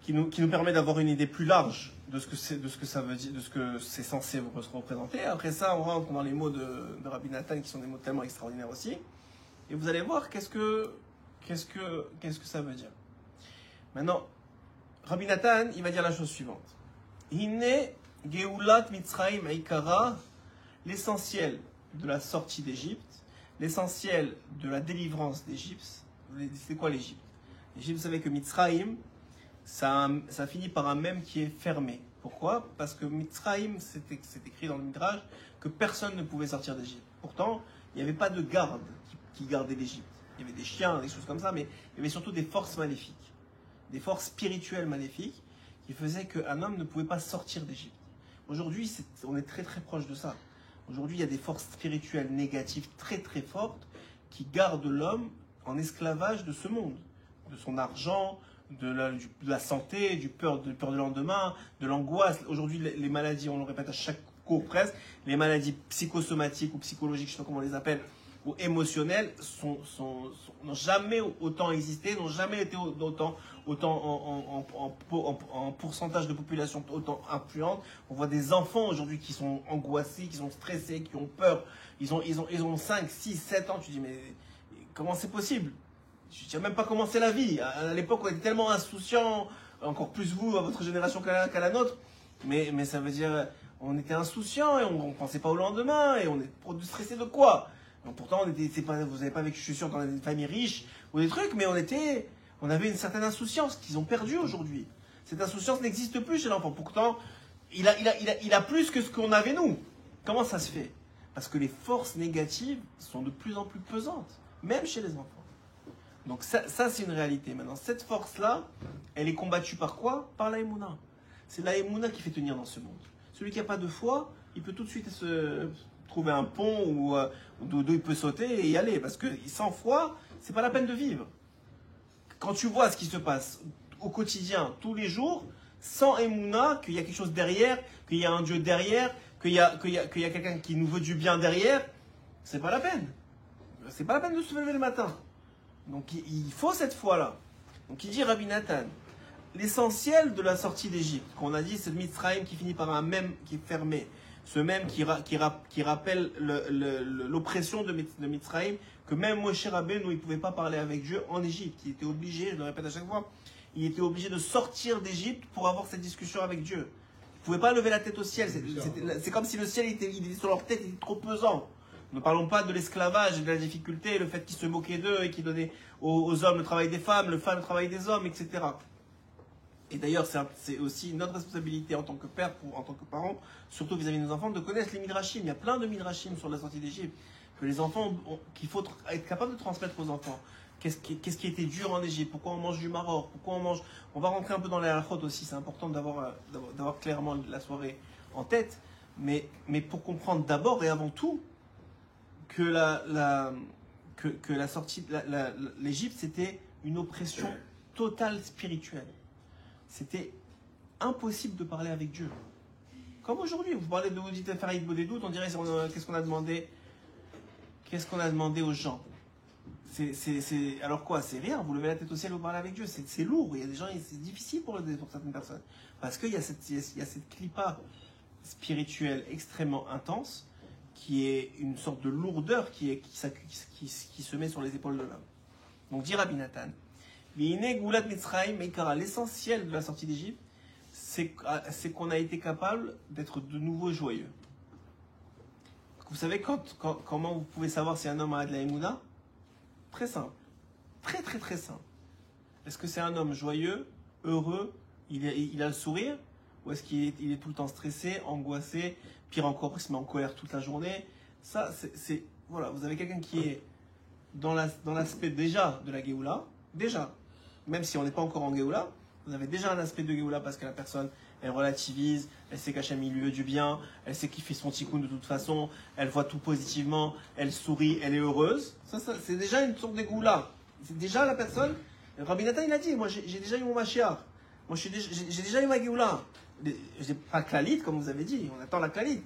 qui nous permet d'avoir une idée plus large de ce que ça veut dire, de ce que c'est censé vous représenter. Après ça, on rentre dans les mots de Rabbi Nathan qui sont des mots tellement extraordinaires aussi. Et vous allez voir qu'est-ce que ça veut dire. Maintenant, Rabbi Nathan, il va dire la chose suivante. Hine Geulat Mitzrayim Eikara, l'essentiel de la sortie d'Égypte, l'essentiel de la délivrance d'Égypte. C'est quoi l'Égypte? L'Égypte, vous savez que Mitzrayim, ça finit par un mème qui est fermé. Pourquoi? Parce que Mitzrayim, c'est écrit dans le Midrash, que personne ne pouvait sortir d'Égypte. Pourtant, il n'y avait pas de garde qui gardait l'Égypte. Il y avait des chiens, des choses comme ça, mais il y avait surtout des forces maléfiques. Des forces spirituelles maléfiques qui faisaient qu'un homme ne pouvait pas sortir d'Égypte. Aujourd'hui, on est très très proche de ça. Aujourd'hui, il y a des forces spirituelles négatives très très fortes qui gardent l'homme en esclavage de ce monde, de son argent, de la santé, du peur de lendemain, de l'angoisse. Aujourd'hui, les maladies, on le répète à chaque cours presque, les maladies psychosomatiques ou psychologiques, je ne sais pas comment on les appelle, ou émotionnelles, n'ont jamais autant existé, n'ont jamais été autant en pourcentage de population autant influente. On voit des enfants aujourd'hui qui sont angoissés, qui sont stressés, qui ont peur. Ils ont 5, 6, 7 ans. Tu dis, mais comment c'est possible? Je ne sais même pas comment c'est la vie. À l'époque, on était tellement insouciants, encore plus vous, à votre génération qu'à la nôtre. Mais ça veut dire, on était insouciants et on ne pensait pas au lendemain et on est stressé de quoi? Donc pourtant, vous n'avez pas vécu, je suis sûr, dans des familles riches ou des trucs, mais on avait une certaine insouciance qu'ils ont perdue aujourd'hui. Cette insouciance n'existe plus chez l'enfant. Pourtant, il a plus que ce qu'on avait nous. Comment ça se fait? Parce que les forces négatives sont de plus en plus pesantes, même chez les enfants. Donc ça c'est une réalité. Maintenant, cette force-là, elle est combattue par quoi? Par la Emouna. C'est la Emouna qui fait tenir dans ce monde. Celui qui n'a pas de foi, il peut tout de suite trouver un pont d'où il peut sauter et y aller. Parce que sans foi, c'est pas la peine de vivre. Quand tu vois ce qui se passe au quotidien, tous les jours, sans Emouna, qu'il y a quelque chose derrière, qu'il y a un Dieu derrière, qu'il y a quelqu'un qui nous veut du bien derrière, c'est pas la peine. C'est pas la peine de se lever le matin. Donc il faut cette foi-là. Donc il dit Rabbi Nathan, l'essentiel de la sortie d'Égypte, qu'on a dit, c'est le Mitzrayim qui finit par un même qui est fermé. Ce même qui rappelle l'oppression de Mitzrayim, que même Moshe Rabbeinu, il ne pouvait pas parler avec Dieu en Égypte. Il était obligé, je le répète à chaque fois, il était obligé de sortir d'Égypte pour avoir cette discussion avec Dieu. Il ne pouvait pas lever la tête au ciel. C'est comme si le ciel il était sur leur tête, il était trop pesant. Ne parlons pas de l'esclavage et de la difficulté, le fait qu'ils se moquaient d'eux et qu'ils donnaient aux hommes le travail des femmes, le travail des hommes, etc. Et d'ailleurs, c'est aussi notre responsabilité en tant que père, en tant que parent, surtout vis-à-vis de nos enfants, de connaître les midrashim. Il y a plein de midrashim sur la sortie d'Égypte, que les enfants, qu'il faut être capable de transmettre aux enfants. Qu'est-ce qui était dur en Égypte? Pourquoi on mange du maror? Pourquoi on mange... On va rentrer un peu dans les halachot aussi, c'est important d'avoir clairement la soirée en tête. Mais pour comprendre d'abord et avant tout que la sortie, l'Égypte, c'était une oppression totale spirituelle. C'était impossible de parler avec Dieu. Comme aujourd'hui, vous parlez de Oudit Farid Bodedout, on dirait qu'est-ce qu'on a demandé? Qu'est-ce qu'on a demandé aux gens? Alors quoi? C'est rien, vous levez la tête au ciel, vous parlez avec Dieu, c'est lourd, il y a des gens, c'est difficile pour certaines personnes. Parce qu'il y a cette clipa spirituelle extrêmement intense, qui est une sorte de lourdeur qui se met sur les épaules de l'homme. Donc dit Rabbi Nathan, l'essentiel de la sortie d'Égypte, c'est qu'on a été capable d'être de nouveau joyeux. Vous savez comment vous pouvez savoir si un homme a de la émouna? Très simple. Très très très simple. Est-ce que c'est un homme joyeux, heureux, il a le sourire? Ou est-ce qu'il est tout le temps stressé, angoissé, pire encore, il se met en colère toute la journée? Ça, voilà, vous avez quelqu'un qui est dans l'aspect déjà de la Géoula, déjà, même si on n'est pas encore en Géoula, vous avez déjà un aspect de Géoula parce que la personne, elle relativise, elle sait qu'Hachem il lui veut du bien, elle sait qu'il fait son tikkun de toute façon, elle voit tout positivement, elle sourit, elle est heureuse. Ça c'est déjà une sorte de Géoula. C'est déjà la personne. Rabbi Nathan il a dit, moi j'ai déjà eu mon Mashiach. Moi j'ai déjà eu ma Géoula. J'ai pas Klalit comme vous avez dit, on attend la Klalit.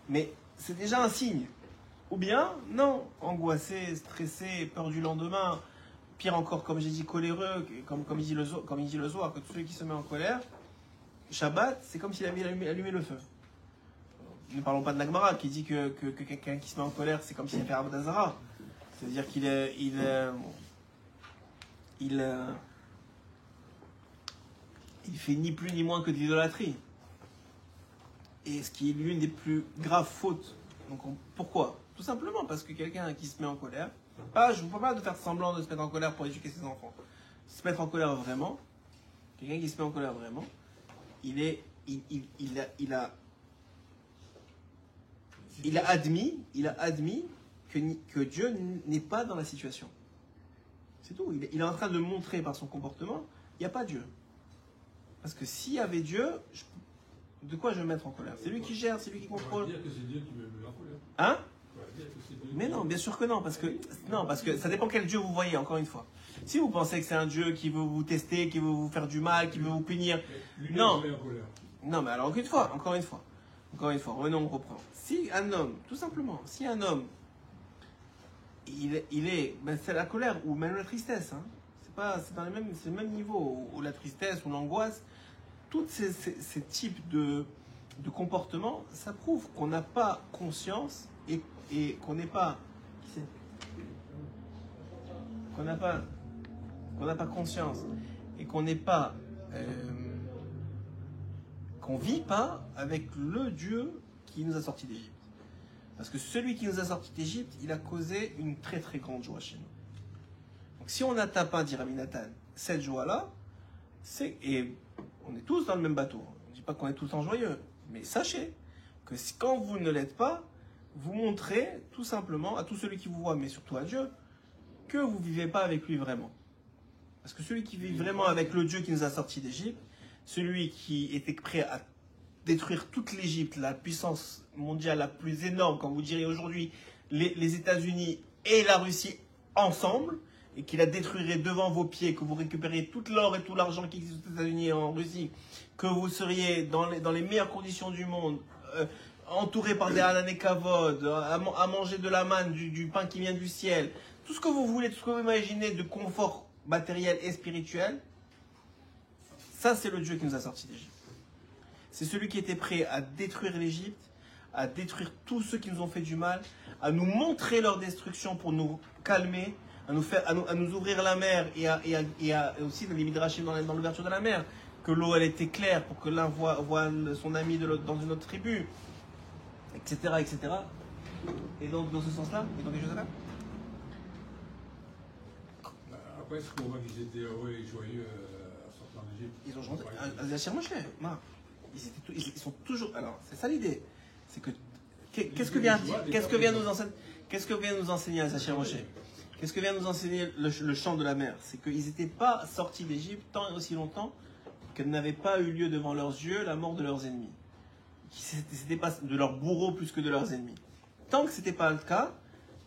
Mais c'est déjà un signe. Ou bien, non, angoissé, stressé, peur du lendemain. Pire encore, comme j'ai dit, coléreux, comme il dit le Zohar, que celui qui se met en colère, Shabbat, c'est comme s'il avait allumé le feu. Ne parlons pas de Nagmara, qui dit que quelqu'un qui se met en colère, c'est comme s'il a fait Abodazara. C'est-à-dire qu'il fait ni plus ni moins que de l'idolâtrie. Et ce qui est l'une des plus graves fautes. Donc pourquoi? Tout simplement parce que quelqu'un qui se met en colère, je ne vous parle pas de faire semblant de se mettre en colère pour éduquer ses enfants. Se mettre en colère vraiment, quelqu'un qui se met en colère vraiment, il a admis que Dieu n'est pas dans la situation. C'est tout. Il est en train de montrer par son comportement, il n'y a pas Dieu. Parce que s'il y avait Dieu, de quoi je vais me mettre en colère? C'est lui qui gère, c'est lui qui contrôle. On va dire que c'est Dieu qui me met en colère. Hein? Mais non, bien sûr que non, parce que ça dépend quel Dieu vous voyez, encore une fois. Si vous pensez que c'est un Dieu qui veut vous tester, qui veut vous faire du mal, qui veut vous punir, non. Non, mais alors encore une fois, revenons, on reprend. Si un homme, tout simplement, si un homme, c'est la colère ou même la tristesse, hein. C'est le même niveau, ou la tristesse ou l'angoisse, tous ces types de comportements, ça prouve qu'on n'a pas conscience et qu'on n'est pas, qu'on n'a pas conscience et qu'on n'est pas, qu'on vit pas avec le Dieu qui nous a sortis d'Égypte. Parce que celui qui nous a sortis d'Égypte, il a causé une très très grande joie chez nous. Donc si on n'atteint pas, dit Rabbi Nathan, cette joie-là, et on est tous dans le même bateau. On ne dit pas qu'on est tout le temps joyeux, mais sachez que quand vous ne l'êtes pas, vous montrez tout simplement à tout celui qui vous voit, mais surtout à Dieu, que vous ne vivez pas avec lui vraiment. Parce que celui qui vit vraiment avec le Dieu qui nous a sortis d'Égypte, celui qui était prêt à détruire toute l'Égypte, la puissance mondiale la plus énorme, comme vous direz aujourd'hui, les États-Unis et la Russie ensemble, et qui la détruirait devant vos pieds, que vous récupériez tout l'or et tout l'argent qui existe aux États-Unis et en Russie, que vous seriez dans les meilleures conditions du monde, entouré par des Hanan Kavod, à manger de la manne, du pain qui vient du ciel, tout ce que vous voulez, tout ce que vous imaginez de confort matériel et spirituel, Ça, c'est le Dieu qui nous a sortis d'Égypte. C'est celui qui était prêt à détruire l'Égypte, à détruire tous ceux qui nous ont fait du mal, à nous montrer leur destruction pour nous calmer, à nous ouvrir la mer et aussi dans les midrashim, dans l'ouverture de la mer, que l'eau elle était claire pour que l'un voit son ami dans une autre tribu, etc., etc. Et donc dans ce sens-là, et donc des choses là. Après, est-ce qu'on voit qu'ils étaient heureux et joyeux à sortir d'Égypte? Ils ont chanté. Azachir Moshe, ils sont toujours. Alors, c'est ça l'idée. C'est que. Qu'est-ce que vient nous enseigner Azachir Moshe? Qu'est-ce que vient nous enseigner le chant de la mer? C'est qu'ils n'étaient pas sortis d'Égypte tant et aussi longtemps qu'elle n'avait pas eu lieu devant leurs yeux la mort de leurs ennemis. C'était pas de leurs bourreaux plus que de leurs ennemis. Tant que ce n'était pas le cas,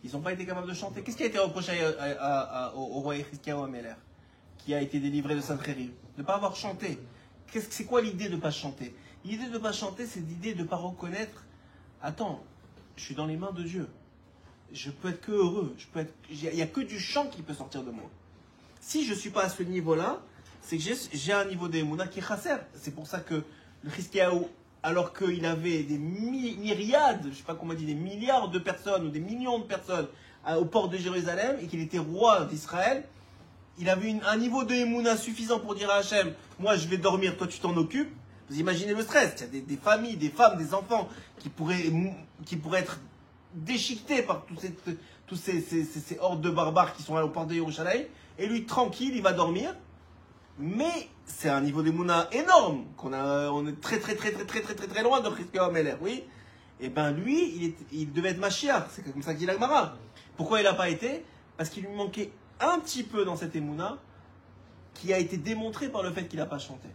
ils n'ont pas été capables de chanter. Qu'est-ce qui a été reproché au roi Hiskiyahu Améler, qui a été délivré de Sancheriv? De ne pas avoir chanté. C'est quoi l'idée de ne pas chanter? L'idée de ne pas chanter, c'est l'idée de ne pas reconnaître, attends, je suis dans les mains de Dieu. Je peux être que heureux. Il n'y a que du chant qui peut sortir de moi. Si je ne suis pas à ce niveau-là, c'est que j'ai un niveau d'Emouna qui est chasser. C'est pour ça que le Hiskiyahu, alors qu'il avait des myriades, je ne sais pas comment on dit, des milliards de personnes ou des millions de personnes au port de Jérusalem et qu'il était roi d'Israël, il avait un niveau de Emouna suffisant pour dire à Hachem, moi je vais dormir, toi tu t'en occupes. Vous imaginez le stress, il y a des familles, des femmes, des enfants qui pourraient être déchiquetés par tous ces hordes de barbares qui sont au port de Jérusalem, et lui tranquille, il va dormir. Mais c'est un niveau d'Emouna énorme, on est très loin de Hiskiyahu Améler, oui. Et bien lui, il devait être Mashiach, c'est comme ça que dit la Gemara. Pourquoi il n'a pas été? Parce qu'il lui manquait un petit peu dans cette Emouna, qui a été démontré par le fait qu'il n'a pas chanté.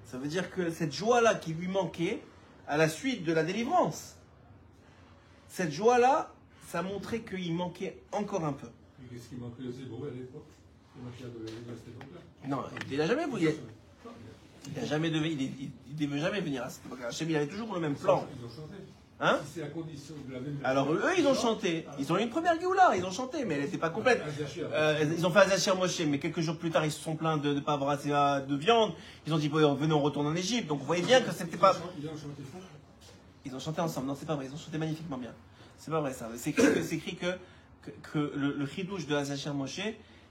Ça veut dire que cette joie-là qui lui manquait, à la suite de la délivrance, cette joie-là, ça montrait qu'il manquait encore un peu. Mais qu'est-ce qui manquait aux Hébreux à l'époque? Non, il n'a jamais voulu. Il ne devait jamais venir à cette époque. Hachem, il avait toujours le même plan. Ils ont chanté. Hein? Si c'est la condition de la même. Alors eux, ils ont chanté. Ils ont eu une première Géoula, ils ont chanté, mais elle n'était pas complète. Ils ont fait Azachir Moshe, mais quelques jours plus tard, ils se sont plaints de ne pas avoir assez de viande. Ils ont dit, venez, on retourne en Égypte. Donc vous voyez bien que c'était pas. Ils ont chanté ensemble. Non, c'est pas vrai. Ils ont chanté magnifiquement bien. C'est pas vrai ça. C'est écrit que le chidouche de Azachir Moshe,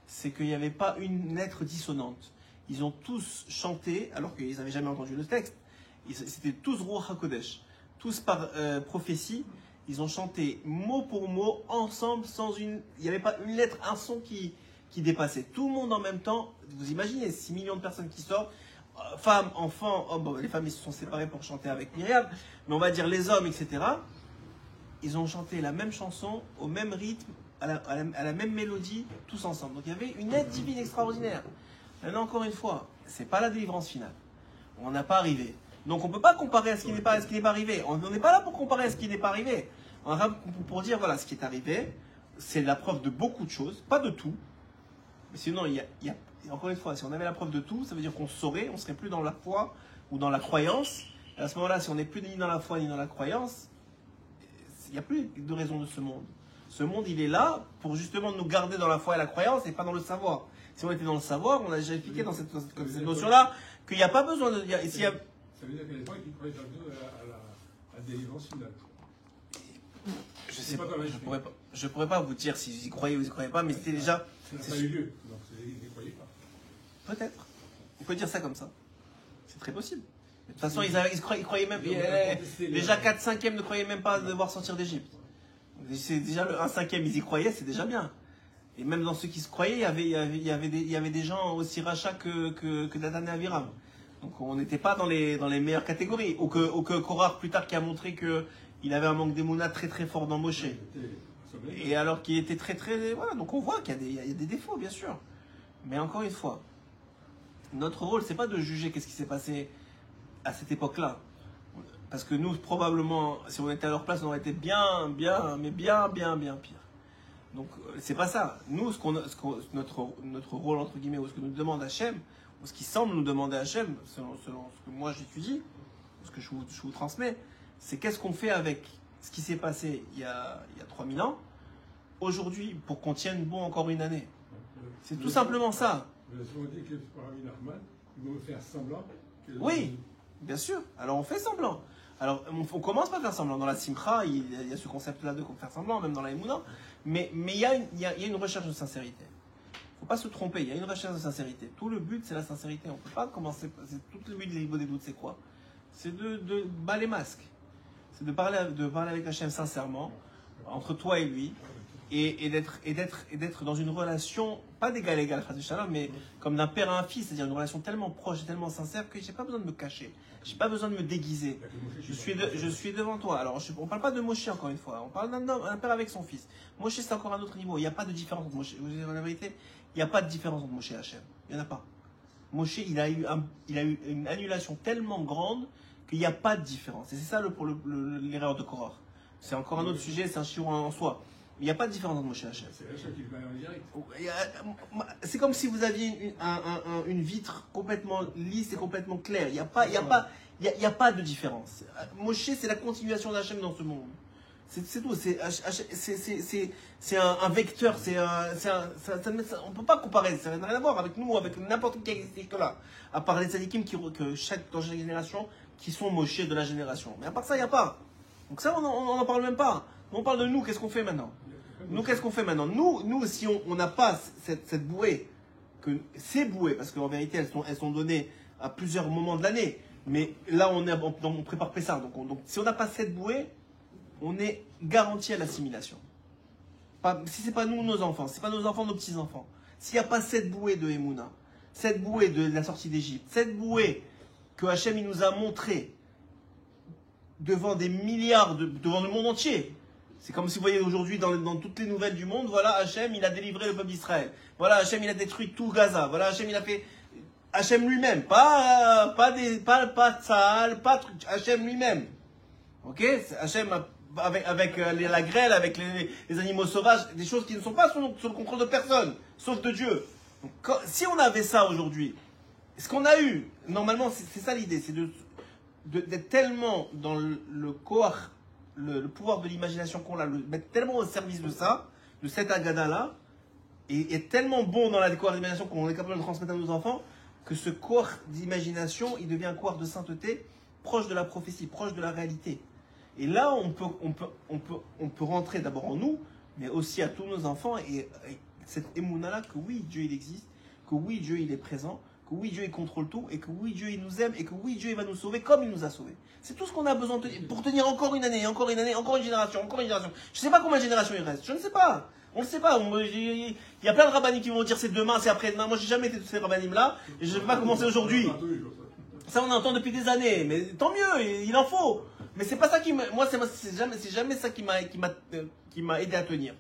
c'est qu'il n'y avait pas une lettre dissonante. Ils ont tous chanté, alors qu'ils n'avaient jamais entendu le texte. C'était tous Ruach HaKodesh. Tous par prophétie, ils ont chanté mot pour mot, ensemble, il n'y avait pas une lettre, un son qui dépassait. Tout le monde en même temps, vous imaginez, 6 millions de personnes qui sortent, femmes, enfants, hommes, les femmes ils se sont séparées pour chanter avec Myriam, mais on va dire les hommes, etc. Ils ont chanté la même chanson, au même rythme, à la même mélodie, tous ensemble. Donc il y avait une aide divine extraordinaire. Maintenant, encore une fois, ce n'est pas la délivrance finale. On n'a pas arrivé. Donc on ne peut pas comparer à ce qui n'est pas arrivé. On n'est pas là pour comparer à ce qui n'est pas arrivé. On est là pour dire, voilà, ce qui est arrivé, c'est la preuve de beaucoup de choses, pas de tout. Mais sinon, encore une fois, si on avait la preuve de tout, ça veut dire qu'on saurait, on ne serait plus dans la foi ou dans la croyance. Et à ce moment-là, si on n'est plus ni dans la foi ni dans la croyance, il n'y a plus de raison de ce monde. Ce monde, il est là pour justement nous garder dans la foi et la croyance et pas dans le savoir. Si on était dans le savoir, on a déjà expliqué dans cette notion-là qu'il n'y a pas besoin de... Ça veut dire qu'à l'époque, ils croyaient à la délivrance finale. Je sais pas, je pourrais pas vous dire s'ils y croyaient ou ils y croyaient pas, mais c'était déjà... Ça n'a pas eu lieu, donc ils n'y croyaient pas. Peut-être. On peut dire ça comme ça. C'est très possible. De toute façon, ils croyaient même... Déjà 4/5 ne croyaient même pas devoir sortir d'Égypte. C'est déjà le 1/5, ils y croyaient, c'est déjà bien. Et même dans ceux qui se croyaient, il y avait des gens aussi rachats que Dathan et Aviram. Donc on n'était pas dans les meilleures catégories. Ou que Korach plus tard qui a montré qu'il avait un manque d'émouna très très fort dans Moshe. Et alors qu'il était très très... Voilà, donc on voit qu'il y a des défauts, bien sûr. Mais encore une fois, notre rôle, c'est pas de juger qu'est-ce qui s'est passé à cette époque-là. Parce que nous, probablement, si on était à leur place, on aurait été bien pire. Donc c'est pas ça. Nous, notre rôle, entre guillemets, ou ce que nous demande Hachem, ou ce qui semble nous demander Hachem, selon ce que moi j'étudie, ce que je vous transmets, c'est qu'est-ce qu'on fait avec ce qui s'est passé il y a 3000 ans, aujourd'hui, pour qu'on tienne bon encore une année. C'est tout simplement ça. Vous avez souvent dit que le Rabbi Nachman, Ils vont faire semblant. Oui, bien sûr. Alors on fait semblant. Alors on commence par faire semblant. Dans la Simcha, il y a ce concept-là de faire semblant, même dans la Emouna. Mais il y a une recherche de sincérité. Il ne faut pas se tromper, il y a une recherche de sincérité. Tout le but, c'est la sincérité. On ne peut pas commencer. Tout le but de l'Ibo des doutes, c'est quoi? C'est de bas les masques. C'est de parler avec Hachem sincèrement, entre toi et lui, et d'être dans une relation, pas d'égal à égal, mais comme d'un père à un fils, c'est-à-dire une relation tellement proche et tellement sincère que je n'ai pas besoin de me cacher, je n'ai pas besoin de me déguiser. Je suis devant toi. Alors, on ne parle pas de Moshe encore une fois, on parle d'un père avec son fils. Moshe, c'est encore un autre niveau, il n'y a pas de différence entre Moshe. Vous dire la vérité, il n'y a pas de différence entre Moshe et Hachem. Il n'y en a pas. Moshe, il a eu une annulation tellement grande qu'il n'y a pas de différence. Et c'est ça l'erreur de Korah. C'est encore un autre sujet, c'est un chiron en soi. Il n'y a pas de différence entre Moshe et Hachem. C'est Hachem qui le met en direct. C'est comme si vous aviez une vitre complètement lisse et complètement claire. Il n'y a pas de différence. Moshe, c'est la continuation d'Hachem dans ce monde. C'est tout. C'est un vecteur. On ne peut pas comparer. Ça n'a rien à voir avec nous, avec n'importe qui existe là. À part les tzadikim dans chaque génération, qui sont Moshe de la génération. Mais à part ça, il n'y a pas. Donc ça, on n'en parle même pas. On parle de nous, qu'est-ce qu'on fait maintenant? Nous, qu'est-ce qu'on fait maintenant? Nous, si on n'a pas cette bouée, ces bouées, parce qu'en vérité, elles sont données à plusieurs moments de l'année. Mais là, on prépare Pessah. Donc, si on n'a pas cette bouée, on est garanti à l'assimilation. Si ce n'est pas nous, nos enfants, si ce n'est pas nos enfants, nos petits-enfants, s'il n'y a pas cette bouée de Emouna, cette bouée de la sortie d'Égypte, cette bouée que Hachem il nous a montrée devant des milliards, devant le monde entier. C'est comme si vous voyez aujourd'hui dans toutes les nouvelles du monde, voilà, Hachem il a délivré le peuple d'Israël. Voilà, Hachem il a détruit tout Gaza. Voilà, Hachem il a fait... Hachem lui-même, pas Tzahal, pas truc, Hachem lui-même. Ok? Hachem avec la grêle, avec les animaux sauvages, des choses qui ne sont pas sous le contrôle de personne, sauf de Dieu. Donc, si on avait ça aujourd'hui, ce qu'on a eu, normalement c'est ça l'idée, c'est d'être tellement dans le corps, le pouvoir de l'imagination qu'on a, le mettre tellement au service de ça, de cette agada-là, et être tellement bon dans la corps d'imagination qu'on est capable de transmettre à nos enfants, que ce corps d'imagination, il devient un corps de sainteté proche de la prophétie, proche de la réalité. Et là, on peut rentrer d'abord en nous, mais aussi à tous nos enfants, et cette émouna-là, que oui, Dieu il existe, que oui, Dieu il est présent, que oui, Dieu il contrôle tout, et que oui, Dieu il nous aime, et que oui, Dieu il va nous sauver comme il nous a sauvés. C'est tout ce qu'on a besoin pour tenir encore une année, encore une année, encore une génération, encore une génération. Je ne sais pas combien de générations il reste, je ne sais pas. On ne sait pas. Il y a plein de rabbinim qui vont dire c'est demain, c'est après-demain. Moi, j'ai jamais été tous ces rabbinim-là, et je ne vais pas commencer aujourd'hui. Ça, on entend depuis des années, mais tant mieux, il en faut. Mais c'est pas ça qui moi, c'est jamais ça qui m'a aidé à tenir.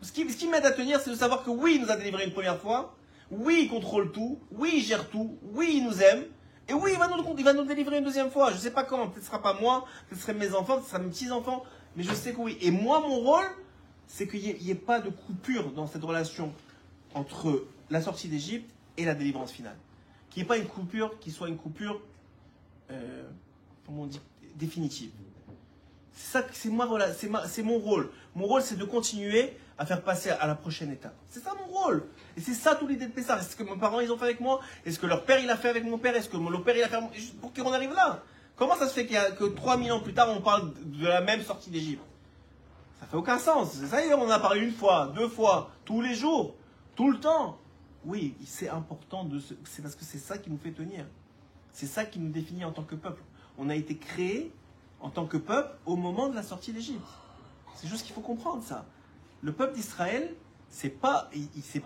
Ce qui m'aide à tenir, c'est de savoir que oui, il nous a délivré une première fois. Oui, il contrôle tout. Oui, il gère tout. Oui, il nous aime. Et oui, il va nous délivrer une deuxième fois. Je ne sais pas quand. Peut-être ce sera pas moi. Peut-être ce sera mes enfants. Peut-être ce sera mes petits-enfants. Mais je sais que oui. Et moi, mon rôle, c'est qu'il n'y ait pas de coupure dans cette relation entre la sortie d'Égypte et la délivrance finale. Qu'il n'y ait pas une coupure qui soit une coupure, comment on dit, définitive. C'est mon rôle. Mon rôle, c'est de continuer à faire passer à la prochaine étape. C'est ça mon rôle. Et c'est ça toute l'idée de Pessah. C'est ce que mes parents ils ont fait avec moi. Est-ce que leur père il a fait avec mon père? Est-ce que mon père il a fait pour qu'on arrive là? Comment ça se fait que 3000 ans plus tard, on parle de la même sortie d'Égypte? Ça fait aucun sens. Ça y est, on en a parlé une fois, deux fois, tous les jours, tout le temps. Oui, c'est important c'est parce que c'est ça qui nous fait tenir. C'est ça qui nous définit en tant que peuple. On a été créé en tant que peuple au moment de la sortie d'Égypte. C'est juste qu'il faut comprendre ça. Le peuple d'Israël, c'est pas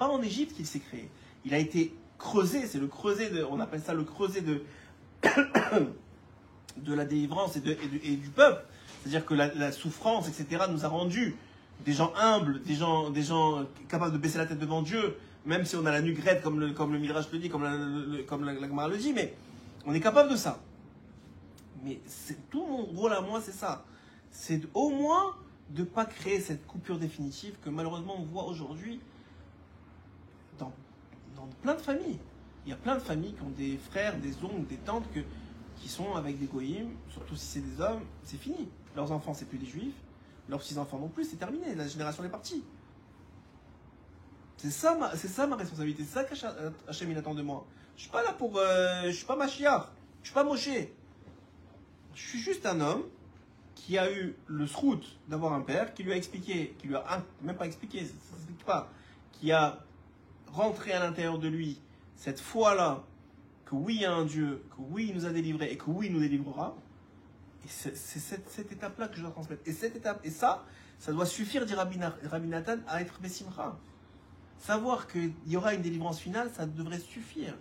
en Égypte qu'il s'est créé. Il a été creusé, c'est le creuset on appelle ça le creuset de la délivrance et du peuple. C'est-à-dire que la souffrance, etc., nous a rendus des gens humbles, des gens capables de baisser la tête devant Dieu, même si on a la nuque raide, comme le Midrash le dit, comme la Gemara le dit, mais on est capable de ça. Mais tout mon rôle à moi, c'est ça. C'est au moins de ne pas créer cette coupure définitive que malheureusement on voit aujourd'hui dans plein de familles. Il y a plein de familles qui ont des frères, des oncles, des tantes qui sont avec des goyim, surtout si c'est des hommes, c'est fini. Leurs enfants, c'est plus des juifs. Leurs petits-enfants non plus, c'est terminé. La génération est partie. C'est ça ma responsabilité. C'est ça qu'Hachem il attend de moi. Je suis pas là pour... je suis pas Mashiach. Je suis pas Moshe. Je suis juste un homme qui a eu le srout d'avoir un père, qui lui a expliqué, qui lui a même pas expliqué, ça ne s'explique pas, qui a rentré à l'intérieur de lui cette foi-là, que oui, il y a un Dieu, que oui, il nous a délivrés et que oui, il nous délivrera. Et c'est cette étape-là que je dois transmettre. Et cette étape, et ça doit suffire, dit Rabbi Nathan, à être Bessimcha. Savoir qu'il y aura une délivrance finale, ça devrait suffire.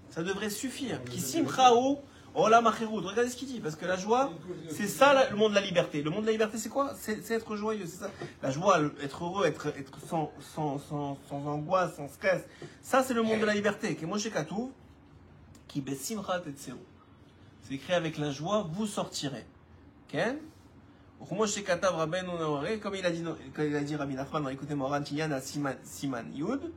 Ça devrait suffire. Qui simchao olam acherut. Regardez ce qu'il dit, parce que la joie, c'est ça le monde de la liberté. Le monde de la liberté, c'est quoi? C'est être joyeux, c'est ça. La joie, être heureux, être sans angoisse, sans stress. Ça, c'est le monde de la liberté. Qui Moshe Katuv, qui besimcha tetseu. C'est écrit avec la joie, vous sortirez. Ken? Moshe Katav Rabbeinu Naoré, comme il a dit Rabbi Nachman, écoutez Moran Tinyan à Siman Yud.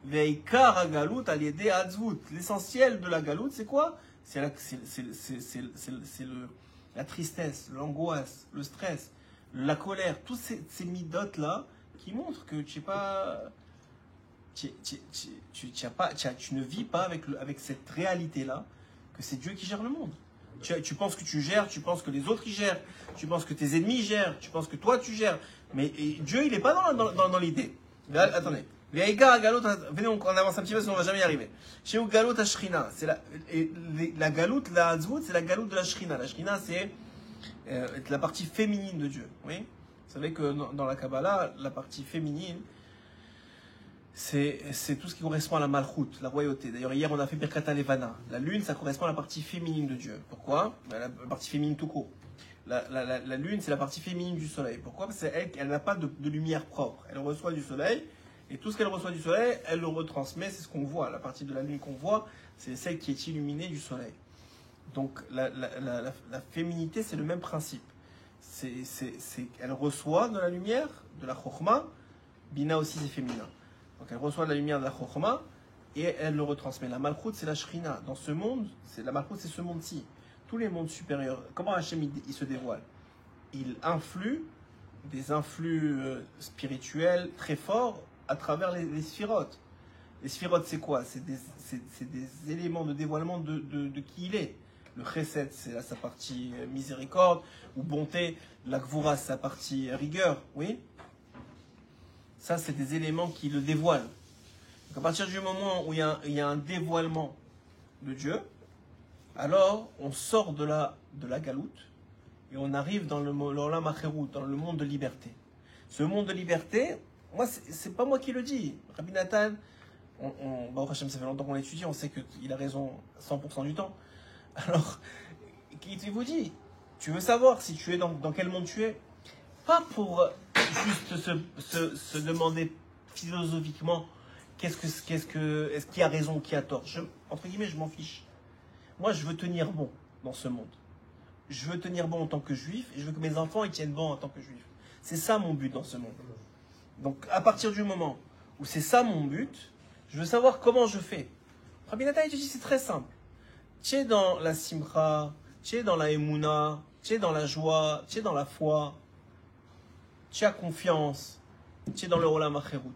Veikar Galout aliédé Adzvut. L'essentiel de la galoute, c'est quoi? C'est la tristesse, l'angoisse, le stress, la colère, tous ces midotes-là qui montrent que tu ne vis pas avec cette réalité-là, que c'est Dieu qui gère le monde. Tu penses que tu gères, tu penses que les autres y gèrent, tu penses que tes ennemis gèrent, tu penses que toi tu gères. Mais Dieu, il n'est pas dans l'idée. Attendez. Venez, on avance un petit peu, sinon on ne va jamais y arriver. Chez Galout Ashrina, c'est la galoute, la Hazvout, c'est la galoute de la Shrina. La Shrina, c'est la partie féminine de Dieu. Oui, vous savez que dans la Kabbalah, la partie féminine, c'est tout ce qui correspond à la Malchut, la royauté. D'ailleurs, hier, on a fait Birkat Levana. La lune, ça correspond à la partie féminine de Dieu. Pourquoi? La partie féminine tout court. La lune, c'est la partie féminine du soleil. Pourquoi? Parce qu'elle n'a pas de lumière propre. Elle reçoit du soleil. Et tout ce qu'elle reçoit du soleil, elle le retransmet, c'est ce qu'on voit. La partie de la lune qu'on voit, c'est celle qui est illuminée du soleil. Donc la féminité, c'est le même principe. Elle reçoit de la lumière, de la chokhma. Bina aussi, c'est féminin. Donc elle reçoit de la lumière de la chokhma et elle le retransmet. La malchut, c'est la shrina. Dans ce monde, la malchut, c'est ce monde-ci. Tous les mondes supérieurs, comment Hachem il se dévoile? Il influe des influx spirituels très forts à travers les sphirotes. Les sphirotes, c'est quoi? C'est des éléments de dévoilement de qui il est. Le chesed, c'est sa partie miséricorde ou bonté. La gvura, c'est sa partie rigueur. Oui? Ça, c'est des éléments qui le dévoilent. Donc, à partir du moment où il y a un dévoilement de Dieu, alors on sort de la galoute et on arrive dans l'olam acherut, dans le monde de liberté. Ce monde de liberté, moi, c'est pas moi qui le dis. Rabbi Nathan, Baruch Hashem, ça fait longtemps qu'on l'étudie, on sait qu'il a raison 100% du temps. Alors, qui vous dit? Tu veux savoir si tu es dans quel monde tu es? Pas pour juste se demander philosophiquement est-ce qui a raison ou qui a tort. Entre guillemets, je m'en fiche. Moi, je veux tenir bon dans ce monde. Je veux tenir bon en tant que juif et je veux que mes enfants ils tiennent bon en tant que juif. C'est ça mon but dans ce monde. Donc, à partir du moment où c'est ça mon but, je veux savoir comment je fais. Rabbi Nathan, il te dit, c'est très simple. Tu es dans la simcha, tu es dans la emuna, tu es dans la joie, tu es dans la foi, tu as confiance, tu es dans le olam acherut,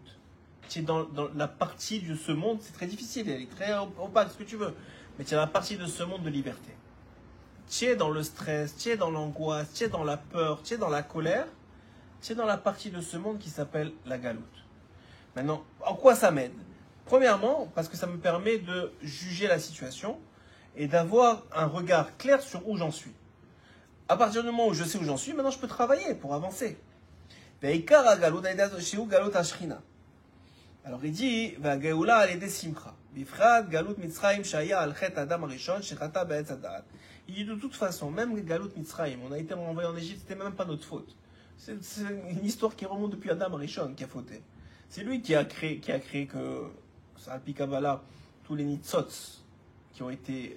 tu es dans la partie de ce monde, c'est très difficile, elle est très opaque, ce que tu veux, mais tu es dans la partie de ce monde de liberté. Tu es dans le stress, tu es dans l'angoisse, tu es dans la peur, tu es dans la colère, tu es dans la partie de ce monde qui s'appelle la galoute. Maintenant, en quoi ça m'aide? Premièrement, parce que ça me permet de juger la situation et d'avoir un regard clair sur où j'en suis. À partir du moment où je sais où j'en suis, maintenant je peux travailler pour avancer. Alors il dit, il dit de toute façon, même Galut Mitzrayim, on a été renvoyé en Égypte, c'était même pas notre faute. C'est une histoire qui remonte depuis Adam Arishon qui a fauté. C'est lui qui a créé que, ça Alpi Kabbalah, tous les nitzots qui ont été,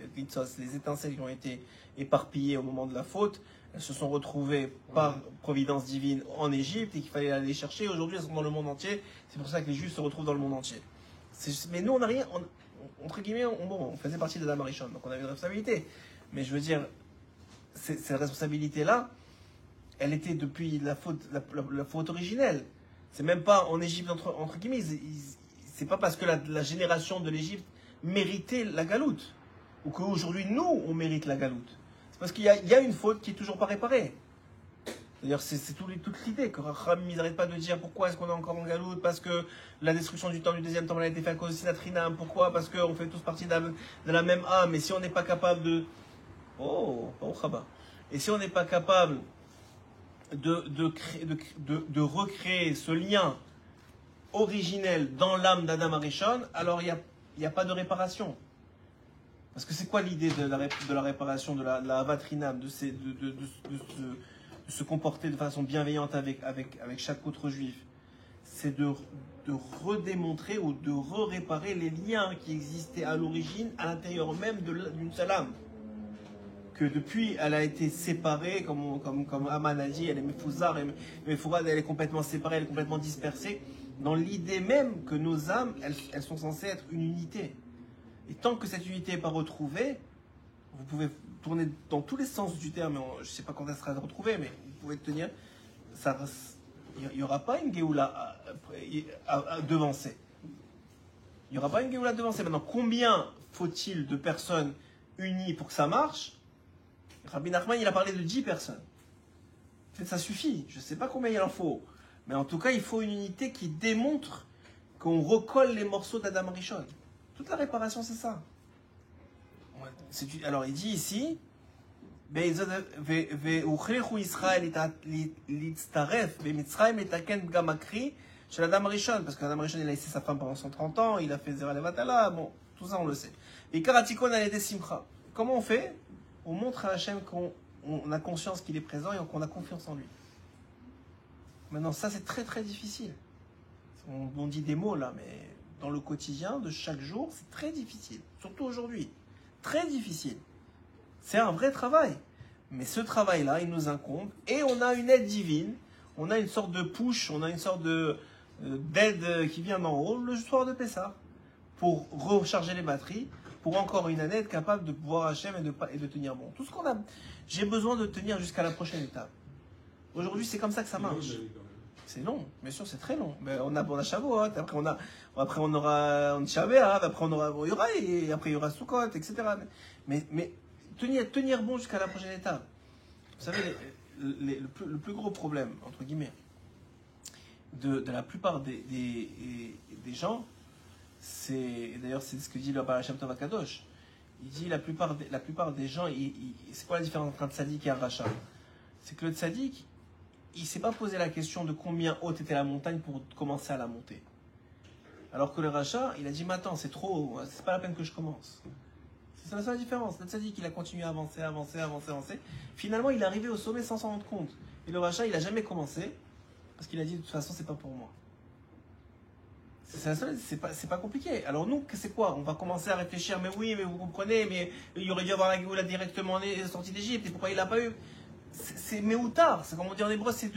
les étincelles qui ont été éparpillées au moment de la faute, elles se sont retrouvées par providence divine en Égypte et qu'il fallait aller les chercher. Aujourd'hui, elles sont dans le monde entier. C'est pour ça que les Juifs se retrouvent dans le monde entier. Mais nous, on n'a rien, entre guillemets, on faisait partie d'Adam Arishon, donc on avait une responsabilité. Mais je veux dire, cette responsabilité-là, elle était depuis la faute originelle. C'est même pas en Égypte, entre guillemets. C'est pas parce que la génération de l'Égypte mériter la galoute. Ou qu'aujourd'hui, nous, on mérite la galoute. C'est parce qu'il y a une faute qui n'est toujours pas réparée. D'ailleurs, c'est toute l'idée que Racham, ils n'arrêtent pas de dire pourquoi est-ce qu'on est encore en galoute, parce que la destruction du temple du deuxième temple a été faite à cause de Sinatrinam, pourquoi, parce qu'on fait tous partie de la même âme, et si on n'est pas capable de... Oh, et si on n'est pas capable de recréer ce lien originel dans l'âme d'Adam Arishon, alors il n'y a pas de réparation. Parce que c'est quoi l'idée de la réparation, de la avatrinam, de se comporter de façon bienveillante avec chaque autre juif? C'est de redémontrer ou de réparer les liens qui existaient à l'origine, à l'intérieur même d'une seule âme. Que depuis, elle a été séparée, comme Aman a dit, elle est Mefouzar, Mefourad, elle est complètement séparée, elle est complètement dispersée, dans l'idée même que nos âmes, elles sont censées être une unité. Et tant que cette unité n'est pas retrouvée, vous pouvez tourner dans tous les sens du terme, je ne sais pas quand elle sera retrouvée, mais vous pouvez tenir, il n'y aura pas une Géoula à devancer. Il n'y aura pas une Géoula à devancer. Maintenant, combien faut-il de personnes unies pour que ça marche? Rabbi Nachman, il a parlé de 10 personnes. Peut-être ça suffit, je ne sais pas combien il en faut. Mais en tout cas, il faut une unité qui démontre qu'on recolle les morceaux d'Adam Rishon. Toute la réparation, c'est ça. Alors, il dit ici, parce qu'Adam Rishon, il a laissé sa femme pendant 130 ans, il a fait Zera Levatala, bon, tout ça on le sait. Et Karatikon a aidé Simcha. Comment on fait? On montre à Hachem qu'on a conscience qu'il est présent et qu'on a confiance en lui. Maintenant, ça c'est très très difficile. On dit des mots là, mais dans le quotidien de chaque jour, c'est très difficile. Surtout aujourd'hui. Très difficile. C'est un vrai travail. Mais ce travail-là, il nous incombe. Et on a une aide divine. On a une sorte de push, on a une sorte d'aide qui vient d'en haut, le soir de Pessah. Pour recharger les batteries. Pour encore une année être capable de pouvoir Hachem et de tenir bon. Tout ce qu'on a, j'ai besoin de tenir jusqu'à la prochaine étape. Aujourd'hui, c'est comme ça que ça marche. C'est long, bien sûr, c'est très long. Mais on a Shavuot, après on aura Shavuot, après il y aura Sukkot, etc. Mais tenir bon jusqu'à la prochaine étape. Vous savez, le plus gros problème, entre guillemets, de la plupart des gens, d'ailleurs c'est ce que dit le Baal Shem Tov HaKadosh. Il dit la plupart des gens, c'est quoi la différence entre un tzaddik et un rachat? C'est que le tzaddik, il ne s'est pas posé la question de combien haute était la montagne pour commencer à la monter. Alors que le rachat, il a dit, mais attends, c'est trop haut, c'est pas la peine que je commence. C'est la seule différence. Le tzaddik, il a continué à avancer. Finalement, il est arrivé au sommet sans s'en rendre compte. Et le rachat, il n'a jamais commencé, parce qu'il a dit, de toute façon, c'est pas pour moi. C'est pas compliqué. Alors nous, c'est quoi? On va commencer à réfléchir, mais oui, mais vous comprenez, mais il aurait dû avoir la Géoula directement sortie d'Égypte, et pourquoi il l'a pas eu? C'est méoutard, c'est comme on dit en hébreu, c'est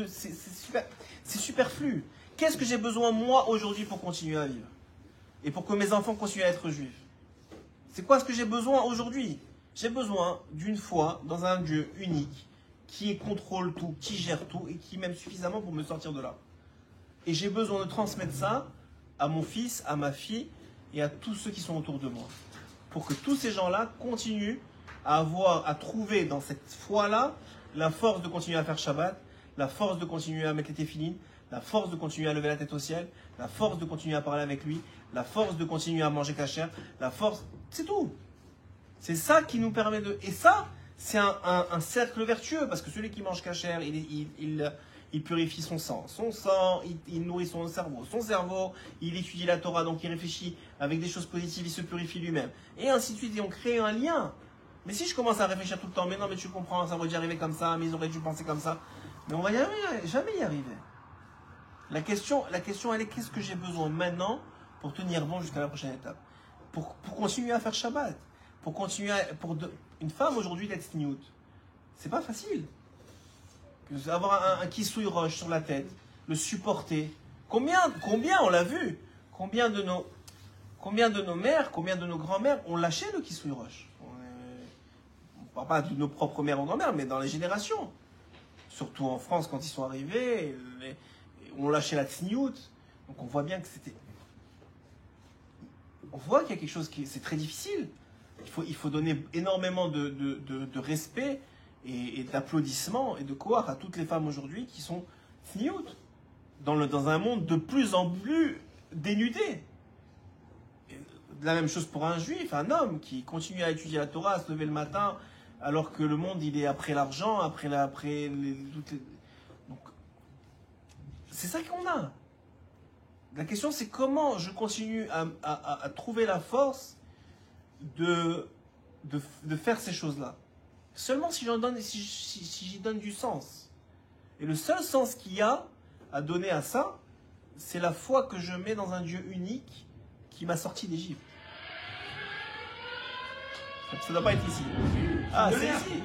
superflu. Qu'est-ce que j'ai besoin moi aujourd'hui pour continuer à vivre? Et pour que mes enfants continuent à être juifs? C'est quoi ce que j'ai besoin aujourd'hui? J'ai besoin d'une foi dans un Dieu unique, qui contrôle tout, qui gère tout, et qui m'aime suffisamment pour me sortir de là. Et j'ai besoin de transmettre ça à mon fils, à ma fille, et à tous ceux qui sont autour de moi. Pour que tous ces gens-là continuent à trouver dans cette foi-là la force de continuer à faire Shabbat, la force de continuer à mettre les téphilines, la force de continuer à lever la tête au ciel, la force de continuer à parler avec lui, la force de continuer à manger kasher, la force, c'est tout. C'est ça qui nous permet de... Et ça, c'est un cercle vertueux, parce que celui qui mange kasher, il purifie son sang, il nourrit son cerveau, il étudie la Torah, donc il réfléchit avec des choses positives, il se purifie lui-même. Et ainsi de suite, et on crée un lien. Mais si je commence à réfléchir tout le temps, mais non, mais tu comprends, ça aurait dû arriver comme ça, mais ils auraient dû penser comme ça, mais on va jamais y arriver. La question, elle est, qu'est-ce que j'ai besoin maintenant pour tenir bon jusqu'à la prochaine étape? Pour continuer à faire Shabbat, une femme aujourd'hui d'être sniout, c'est pas facile. Avoir un kissouille roche sur la tête, le supporter. Combien on l'a vu? Combien de nos mères, combien de nos grands-mères ont lâché le kissouille roche? On ne parle pas de nos propres mères ou grand-mères, mais dans les générations. Surtout en France, quand ils sont arrivés, on lâchait la tsniout. Donc on voit bien que c'était... on voit qu'il y a quelque chose qui c'est très difficile. Il faut donner énormément de respect et d'applaudissements et de couard à toutes les femmes aujourd'hui qui sont sniout dans un monde de plus en plus dénudé. La même chose pour un juif, un homme qui continue à étudier la Torah, à se lever le matin, alors que le monde il est après l'argent, donc c'est ça qu'on a. La question c'est comment je continue à trouver la force de faire ces choses-là. Seulement si j'y donne du sens. Et le seul sens qu'il y a à donner à ça, c'est la foi que je mets dans un Dieu unique qui m'a sorti d'Égypte. Ça ne doit pas être ici. Ah, c'est ici.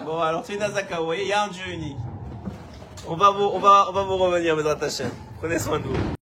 Bon, alors c'est une Azaka, vous voyez, il y a un Dieu unique. On va vous revenir, Bezrat Hashem. Prenez soin de vous.